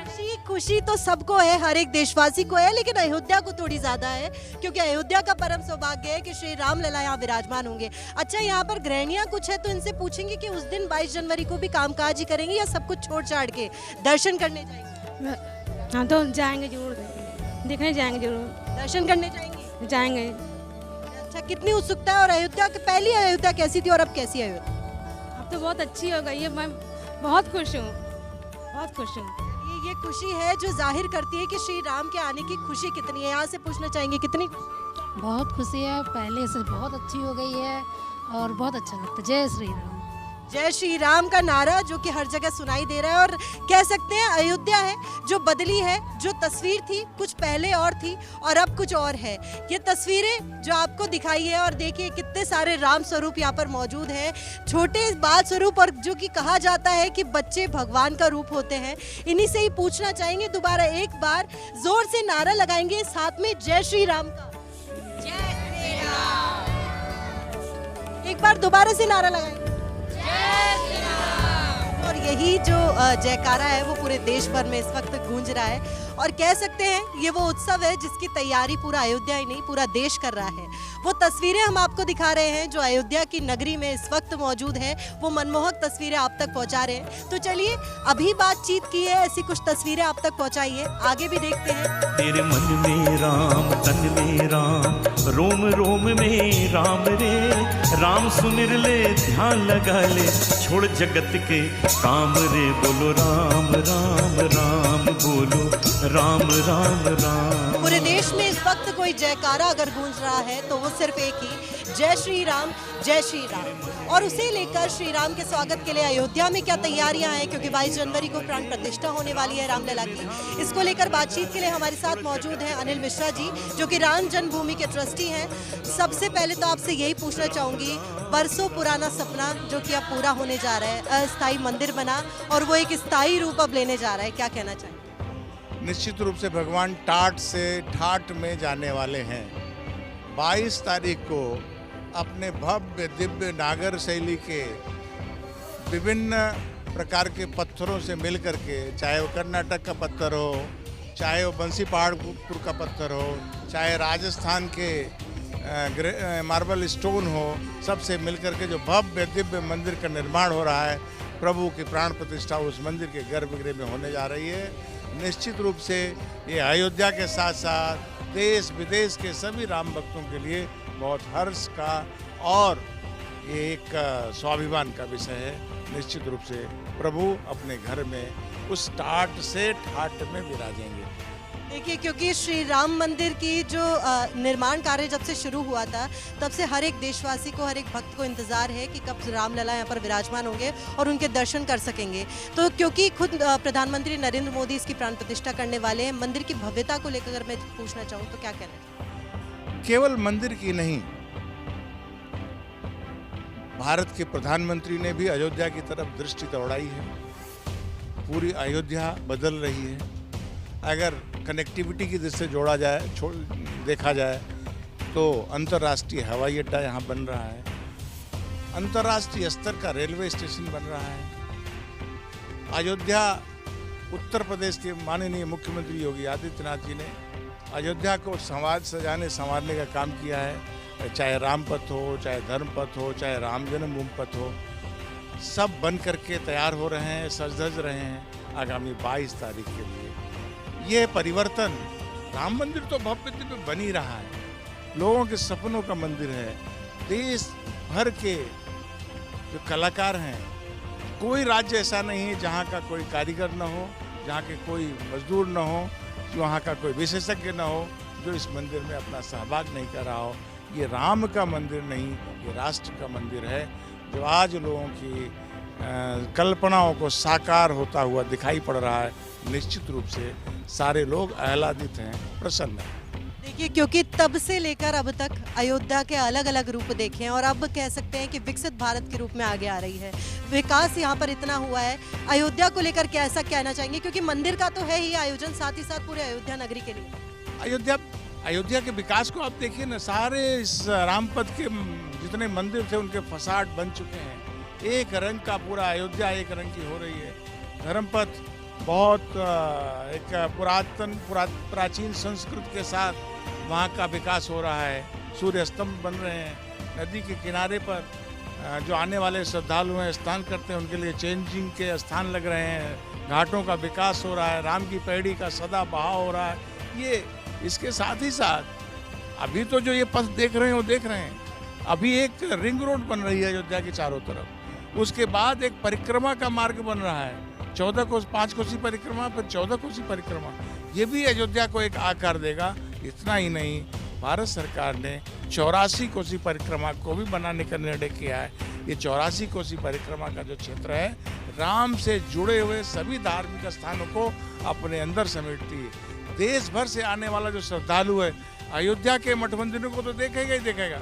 खुशी तो सबको है, हर एक देशवासी को है, लेकिन अयोध्या को थोड़ी ज्यादा है क्योंकि अयोध्या का परम सौभाग्य है कि श्री राम लला यहाँ विराजमान होंगे। अच्छा, यहाँ पर गृहिणियाँ कुछ है तो इनसे पूछेंगे कि उस दिन 22 जनवरी को भी कामकाज ही करेंगे या सब कुछ छोड़ छाड़ के दर्शन करने जाएंगे? हाँ तो जाएंगे जरूर, देखने जाएंगे जरूर, दर्शन करने जाएंगे। जाएंगे। अच्छा, कितनी उत्सुकता है? और अयोध्या की पहली अयोध्या कैसी थी और अब कैसी अयोध्या? अब तो बहुत अच्छी हो गई है, मैं बहुत खुश हूँ, बहुत खुश हूँ। ये खुशी है जो जाहिर करती है कि श्री राम के आने की खुशी कितनी है। यहाँ से पूछना चाहेंगे कितनी खुशी? बहुत खुशी है, पहले से बहुत अच्छी हो गई है और बहुत अच्छा लगता है। जय श्री राम। जय श्री राम का नारा जो कि हर जगह सुनाई दे रहा है और कह सकते हैं अयोध्या है जो बदली है। जो तस्वीर थी कुछ पहले और थी और अब कुछ और है। ये तस्वीरें जो आपको दिखाई है और देखिए कितने सारे राम स्वरूप यहाँ पर मौजूद हैं, छोटे बाल स्वरूप, और जो कि कहा जाता है कि बच्चे भगवान का रूप होते हैं। इन्हीं से ही पूछना चाहेंगे, दोबारा एक बार जोर से नारा लगाएंगे साथ में जय श्री राम का। जय श्री राम। एक बार दोबारा से नारा लगाएंगे। और यही जो जयकारा है वो पूरे देश भर में इस वक्त गूंज रहा है और कह सकते हैं ये वो उत्सव है जिसकी तैयारी पूरा अयोध्या ही नहीं पूरा देश कर रहा है। वो तस्वीरें हम आपको दिखा रहे हैं जो अयोध्या की नगरी में इस वक्त मौजूद है, वो मनमोहक तस्वीरें आप तक पहुंचा रहे हैं। तो चलिए, अभी बातचीत की है, ऐसी कुछ तस्वीरें आप तक पहुंचाइए, आगे भी देखते हैं। तेरे मन में राम, तन में राम, रोम रोम में राम रे, राम सुमिर ले, ध्यान लगा ले, छोड़ जगत के काम रे, बोलो राम राम राम, बोलो राम राम राम। पूरे देश में इस वक्त कोई जयकारा अगर गूंज रहा है तो वो सिर्फ एक ही, जय श्री राम, जय श्री राम। और उसे लेकर श्री राम के स्वागत के लिए अयोध्या में क्या तैयारियां हैं, क्योंकि 22 जनवरी को प्राण प्रतिष्ठा होने वाली है रामलला की। इसको लेकर बातचीत के लिए हमारे साथ मौजूद हैं अनिल मिश्रा जी, जो कि राम जन्मभूमि के ट्रस्टी हैं। सबसे पहले तो आपसे यही पूछना चाहूँगी, बरसों पुराना सपना जो कि अब पूरा होने जा रहा है, अस्थायी मंदिर बना और वो एक स्थायी रूप अब लेने जा रहा है, क्या कहना चाहिए? निश्चित रूप से भगवान टाट से ठाट में जाने वाले हैं। 22 तारीख को अपने भव्य दिव्य नागर शैली के विभिन्न प्रकार के पत्थरों से मिलकर के, चाहे वो कर्नाटक का पत्थर हो, चाहे वो बंसी पहाड़पुर का पत्थर हो, चाहे राजस्थान के मार्बल स्टोन हो, सबसे मिलकर के जो भव्य दिव्य मंदिर का निर्माण हो रहा है, प्रभु की प्राण प्रतिष्ठा उस मंदिर के गर्भगृह में होने जा रही है। निश्चित रूप से ये अयोध्या के साथ साथ देश विदेश के सभी राम भक्तों के लिए बहुत हर्ष का और ये एक स्वाभिमान का विषय है। निश्चित रूप से प्रभु अपने घर में उस टाट से ठाट में विराजेंगे। देखिए, क्योंकि श्री राम मंदिर की जो निर्माण कार्य जब से शुरू हुआ था तब से हर एक देशवासी को, हर एक भक्त को इंतज़ार है कि कब रामलला यहाँ पर विराजमान होंगे और उनके दर्शन कर सकेंगे। तो क्योंकि खुद प्रधानमंत्री नरेंद्र मोदी इसकी प्राण प्रतिष्ठा करने वाले हैं, मंदिर की भव्यता को लेकर अगर मैं पूछना चाहूँ तो क्या कहना? केवल मंदिर की नहीं, भारत के प्रधानमंत्री ने भी अयोध्या की तरफ दृष्टि दौड़ाई है। पूरी अयोध्या बदल रही है। अगर कनेक्टिविटी की दृष्टि से जोड़ा जाए, देखा जाए तो अंतर्राष्ट्रीय हवाई अड्डा यहाँ बन रहा है, अंतर्राष्ट्रीय स्तर का रेलवे स्टेशन बन रहा है। अयोध्या, उत्तर प्रदेश के माननीय मुख्यमंत्री योगी आदित्यनाथ जी ने अयोध्या को सजाने संवारने का काम किया है। चाहे रामपथ हो, चाहे धर्मपथ हो, चाहे राम जन्मभूमि पथ हो, सब बन करके तैयार हो रहे हैं, सज धज रहे हैं आगामी 22 तारीख के लिए। ये परिवर्तन, राम मंदिर तो भव्य दिव्य बन ही रहा है, लोगों के सपनों का मंदिर है। देश भर के जो कलाकार हैं, कोई राज्य ऐसा नहीं है जहाँ का कोई कारीगर न हो, जहाँ के कोई मजदूर न हो, वहाँ का कोई विशेषज्ञ न हो जो इस मंदिर में अपना सहभाग नहीं कर रहा हो। ये राम का मंदिर नहीं, ये राष्ट्र का मंदिर है जो आज लोगों की कल्पनाओं को साकार होता हुआ दिखाई पड़ रहा है। निश्चित रूप से सारे लोग आह्लादित हैं, प्रसन्न हैं। देखिए, क्योंकि तब से लेकर अब तक अयोध्या के अलग अलग रूप देखे हैं और अब कह सकते हैं कि विकसित भारत के रूप में आगे आ रही है। विकास यहाँ पर इतना हुआ है, अयोध्या को लेकर कैसा कहना चाहेंगे? क्योंकि मंदिर का तो है ही आयोजन, साथ ही साथ पूरे अयोध्या नगरी के लिए अयोध्या के विकास को आप देखिए ना, सारे इस रामपथ के जितने मंदिर थे उनके फसाड बन चुके हैं। एक रंग का पूरा अयोध्या एक रंग की हो रही है। धर्मपथ बहुत एक प्राचीन संस्कृति के साथ वहाँ का विकास हो रहा है। सूर्य स्तंभ बन रहे हैं। नदी के किनारे पर जो आने वाले श्रद्धालु हैं स्नान करते हैं उनके लिए चेंजिंग के स्थान लग रहे हैं। घाटों का विकास हो रहा है। राम की पैड़ी का सदा बहाव हो रहा है। ये इसके साथ ही साथ अभी तो जो ये पथ देख रहे हैं वो देख रहे हैं, अभी एक रिंग रोड बन रही है अयोध्या के चारों तरफ। उसके बाद एक परिक्रमा का मार्ग बन रहा है, 5 कोसी परिक्रमा, फिर 14 कोसी परिक्रमा। ये भी अयोध्या को एक आकार देगा। इतना ही नहीं, भारत सरकार ने 84 कोसी परिक्रमा को भी बनाने का निर्णय किया है। ये 84 कोसी परिक्रमा का जो क्षेत्र है, राम से जुड़े हुए सभी धार्मिक स्थानों को अपने अंदर समेटती है। देश भर से आने वाला जो श्रद्धालु है अयोध्या के मठ मंदिरों को तो देखेगा ही देखेगा।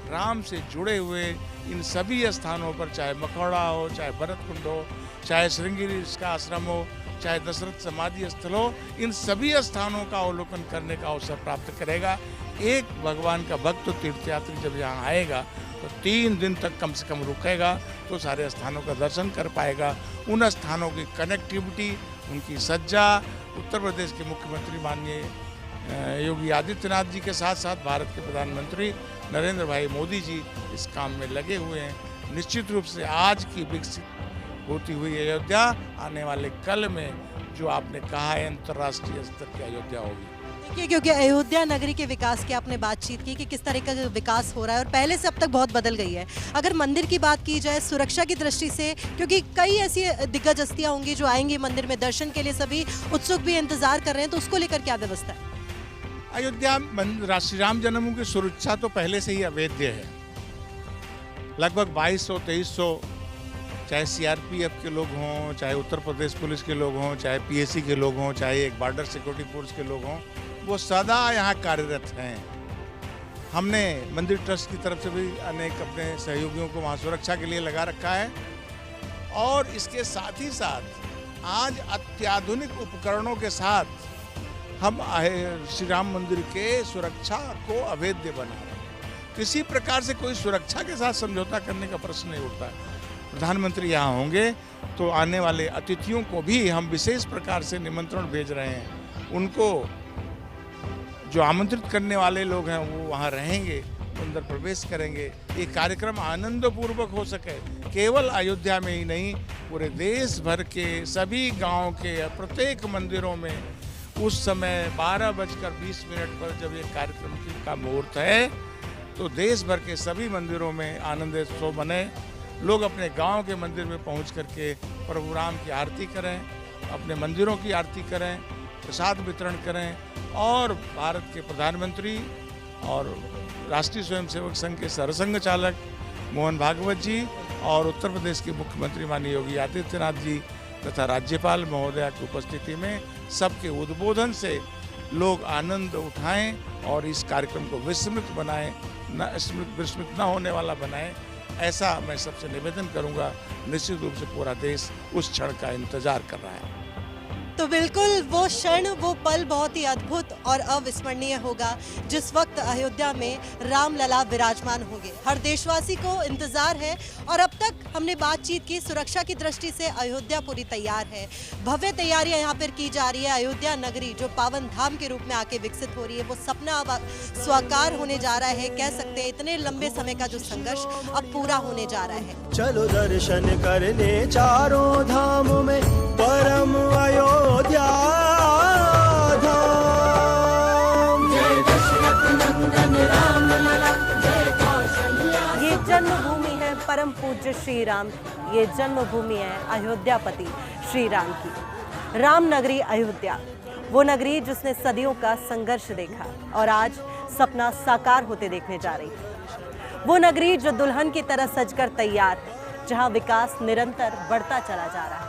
राम से जुड़े हुए इन सभी स्थानों पर, चाहे मखौड़ा हो, चाहे भरत कुंड हो, चाहे श्रृंगेरी का आश्रम हो, चाहे दशरथ समाधि स्थल हो, इन सभी स्थानों का अवलोकन करने का अवसर प्राप्त करेगा। एक भगवान का भक्त तीर्थयात्री जब यहाँ आएगा तो 3 दिन तक कम से कम रुकेगा तो सारे स्थानों का दर्शन कर पाएगा। उन स्थानों की कनेक्टिविटी, उनकी सज्जा, उत्तर प्रदेश के मुख्यमंत्री माननीय योगी आदित्यनाथ जी के साथ साथ भारत के प्रधानमंत्री नरेंद्र भाई मोदी जी इस काम में लगे हुए हैं। निश्चित रूप से आज की विकसित होती हुई अयोध्या आने वाले कल में जो आपने कहा है अंतर्राष्ट्रीय स्तर की अयोध्या होगी। देखिए, क्योंकि अयोध्या नगरी के विकास की आपने बातचीत की कि किस तरह का विकास हो रहा है और पहले से अब तक बहुत बदल गई है। अगर मंदिर की बात की जाए सुरक्षा की दृष्टि से, क्योंकि कई ऐसी दिग्गज हस्तियां होंगी जो आएंगी मंदिर में दर्शन के लिए, सभी उत्सुक भी इंतजार कर रहे हैं, तो उसको लेकर क्या व्यवस्था है? अयोध्या श्री राम जन्मभूमि की सुरक्षा तो पहले से ही अवैध है। लगभग 2200-2300 चाहे सीआरपीएफ के लोग हों, चाहे उत्तर प्रदेश पुलिस के लोग हों, चाहे पीएसी के लोग हों, चाहे एक बॉर्डर सिक्योरिटी फोर्स के लोग हों, वो सदा यहाँ कार्यरत हैं। हमने मंदिर ट्रस्ट की तरफ से भी अनेक अपने सहयोगियों को वहाँ सुरक्षा के लिए लगा रखा है। और इसके साथ ही साथ आज अत्याधुनिक उपकरणों के साथ हम श्री राम मंदिर के सुरक्षा को अवैध बना रहे हैं। किसी प्रकार से कोई सुरक्षा के साथ समझौता करने का प्रश्न नहीं उठता है। प्रधानमंत्री यहाँ होंगे तो आने वाले अतिथियों को भी हम विशेष प्रकार से निमंत्रण भेज रहे हैं। उनको जो आमंत्रित करने वाले लोग हैं वो वहाँ रहेंगे, अंदर प्रवेश करेंगे। ये कार्यक्रम आनंदपूर्वक हो सके, केवल अयोध्या में ही नहीं, पूरे देश भर के सभी गांव के प्रत्येक मंदिरों में उस समय 12:20 पर जब ये कार्यक्रम का मुहूर्त है तो देश भर के सभी मंदिरों में आनंदोत्सव बने। लोग अपने गांव के मंदिर में पहुंच करके प्रभु राम की आरती करें, अपने मंदिरों की आरती करें, प्रसाद वितरण करें और भारत के प्रधानमंत्री और राष्ट्रीय स्वयंसेवक संघ के सरसंघ चालक मोहन भागवत जी और उत्तर प्रदेश के मुख्यमंत्री माननीय योगी आदित्यनाथ जी तथा राज्यपाल महोदया की उपस्थिति में सबके उद्बोधन से लोग आनंद उठाएं और इस कार्यक्रम को विस्मृत बनाएं, विस्मृत न होने वाला बनाएं। ऐसा मैं सबसे निवेदन करूंगा। निश्चित रूप से पूरा देश उस क्षण का इंतजार कर रहा है। तो बिल्कुल वो क्षण, वो पल बहुत ही अद्भुत और अविस्मरणीय होगा जिस वक्त अयोध्या में रामलला विराजमान होंगे। हर देशवासी को इंतजार है और अब तक हमने बातचीत की, सुरक्षा की दृष्टि से अयोध्या पूरी तैयार है। भव्य तैयारियां यहाँ पर की जा रही है। अयोध्या नगरी जो पावन धाम के रूप में आके विकसित हो रही है, वो सपना अब साकार होने जा रहा है। कह सकते हैं इतने लंबे समय का जो संघर्ष अब पूरा होने जा रहा है। चलो दर्शन करने चारों धाम में परम अयोध्या धाम। जय दशरथ नंदन राम लला, जय कौशल्या। ये जन्मभूमि है परम पूज्य श्री राम की, ये जन्मभूमि है अयोध्यापति श्री राम की। राम नगरी अयोध्या, वो नगरी जिसने सदियों का संघर्ष देखा और आज सपना साकार होते देखने जा रही है। वो नगरी जो दुल्हन की तरह सजकर तैयार है, जहां विकास निरंतर बढ़ता चला जा रहा है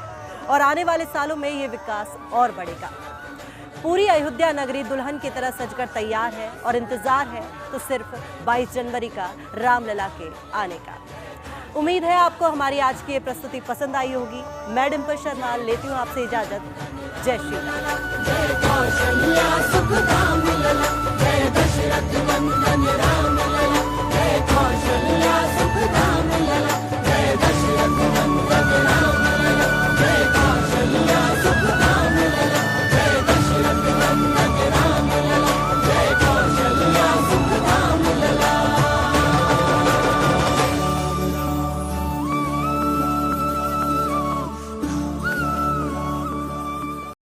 और आने वाले सालों में ये विकास और बढ़ेगा। पूरी अयोध्या नगरी दुल्हन की तरह सजकर तैयार है और इंतजार है तो सिर्फ 22 जनवरी का रामलला के आने का। उम्मीद है आपको हमारी आज की ये प्रस्तुति पसंद आई होगी। मैं डिंपल शर्मा लेती हूँ आपसे इजाजत। जय श्री राम। जय कौशल्या सुखधाम लला, जय दशरथ नंदन राम लला, जय कौशल्या सुखधाम लला।